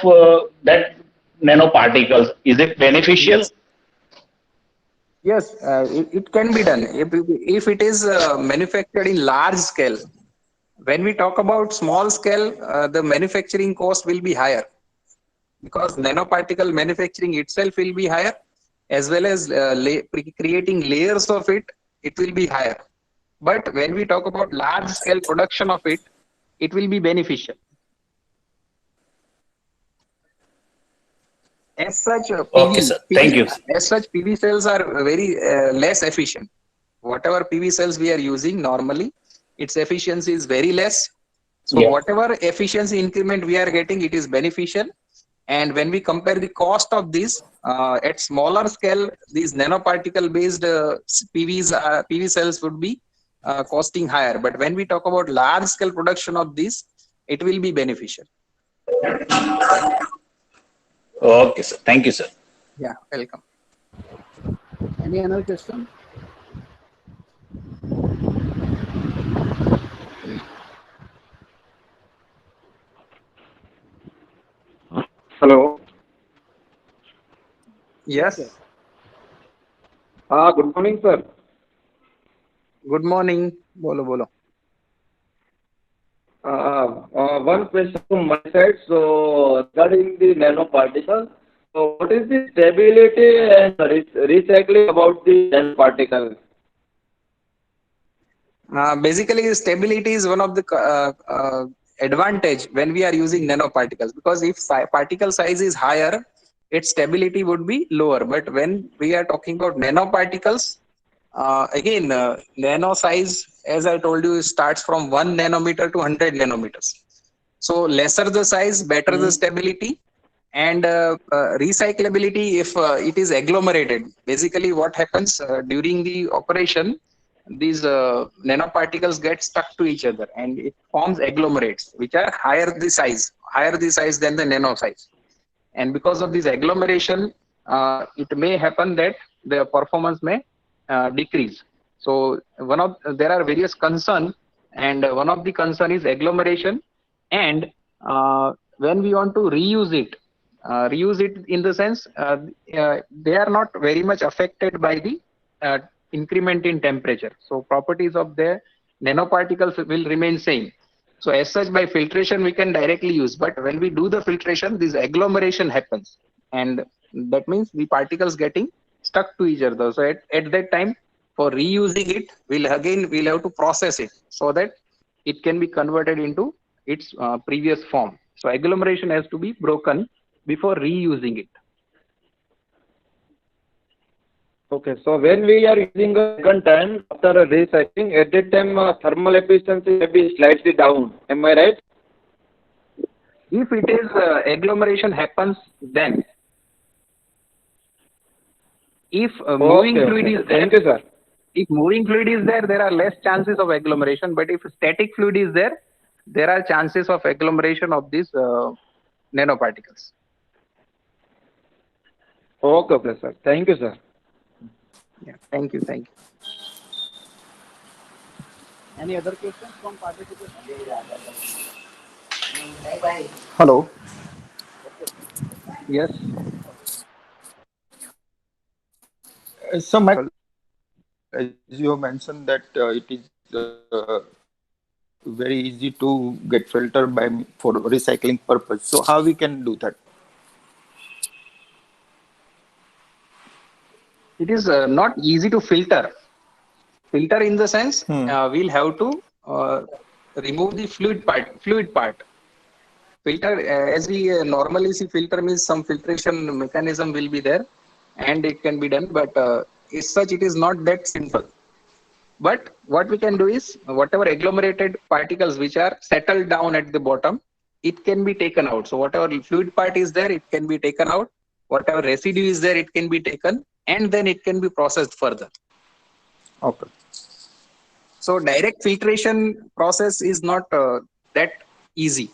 that nanoparticles. Is it beneficial? Yes, it can be done if it is manufactured in large scale. When we talk about small scale, the manufacturing cost will be higher because nanoparticle manufacturing itself will be higher, as well as creating layers of it, it will be higher. But when we talk about large scale production of it, it will be beneficial. As such, Okay, sir. Thank you. as such, PV cells are very less efficient. Whatever PV cells we are using normally, its efficiency is very less. So Yeah. whatever efficiency increment we are getting, it is beneficial. And when we compare the cost of this at smaller scale, these nanoparticle based PV cells would be costing higher. But when we talk about large scale production of this, it will be beneficial. Okay, sir. Thank you, sir. Yeah, welcome. Any other question? Hello. Yes. Good morning, sir. Good morning. Bolo. One question from my side. So, regarding the nanoparticle, so what is the stability and recycling about the nanoparticle? Basically, stability is one of the advantage when we are using nanoparticles, because if particle size is higher, its stability would be lower. But when we are talking about nanoparticles, nano size, as I told you, starts from 1 nanometer to 100 nanometers. So lesser the size, better the stability. And recyclability, if it is agglomerated. Basically what happens during the operation, these nanoparticles get stuck to each other and it forms agglomerates, which are higher the size than the nano size. And because of this agglomeration, it may happen that the performance may decrease. So there are various concerns, and one of the concern is agglomeration. And when we want to reuse it in the sense they are not very much affected by the increment in temperature. So properties of the nanoparticles will remain same. So as such, by filtration we can directly use, but when we do the filtration, this agglomeration happens, and that means the particles getting stuck to each other. So at that time, for reusing it, we'll have to process it so that it can be converted into its previous form. So agglomeration has to be broken before reusing it. Okay, so when we are using a second time after a recycling, at that time thermal efficiency may be slightly down. Am I right? If it is agglomeration happens, then if moving fluid is there, thank you, sir. if moving fluid is there, there are less chances of agglomeration. But if static fluid is there, there are chances of agglomeration of these nanoparticles. Okay, sir. Thank you, sir. Yeah, thank you. Any other questions from participants? Hello. Yes. So, as you have mentioned that it is very easy to get filtered for recycling purpose. So, how we can do that? It is not easy to filter. Filter in the sense we'll have to remove the fluid part. filter, as we normally see, filter means some filtration mechanism will be there and it can be done, but as such it is not that simple. But what we can do is, whatever agglomerated particles which are settled down at the bottom, it can be taken out. So whatever fluid part is there, it can be taken out. Whatever residue is there, it can be taken, and then it can be processed further. Okay. So direct filtration process is not that easy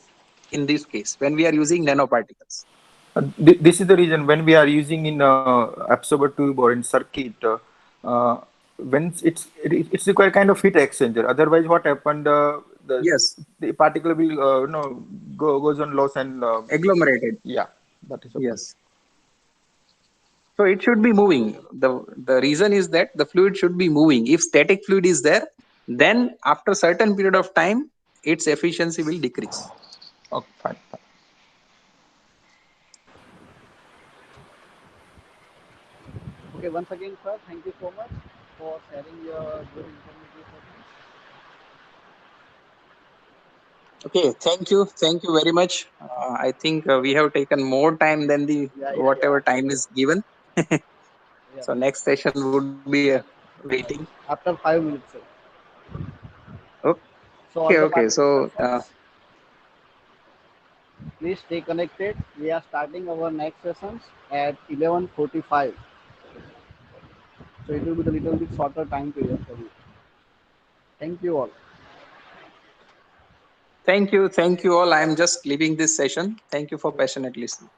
in this case when we are using nanoparticles. This is the reason when we are using in absorber tube or in circuit, when it's require kind of heat exchanger. Otherwise, what happened? Yes, The particle will goes on loss and agglomerated. yeah, that is the point. Yes. So it should be moving. The reason is that the fluid should be moving. If static fluid is there, then after certain period of time, its efficiency will decrease. Okay, fine. Okay, once again, sir, thank you so much for sharing your good informative sessions. Okay, thank you very much. I think we have taken more time than the Yeah, whatever time is given. yeah. So next session would be waiting. After 5 minutes, sir. So all Okay, the okay. So participants, please stay connected. We are starting our next sessions at 11:45. So it will be a little bit shorter time period for you. Thank you all. thank you all. I am just leaving this session. Thank you for passionately listening.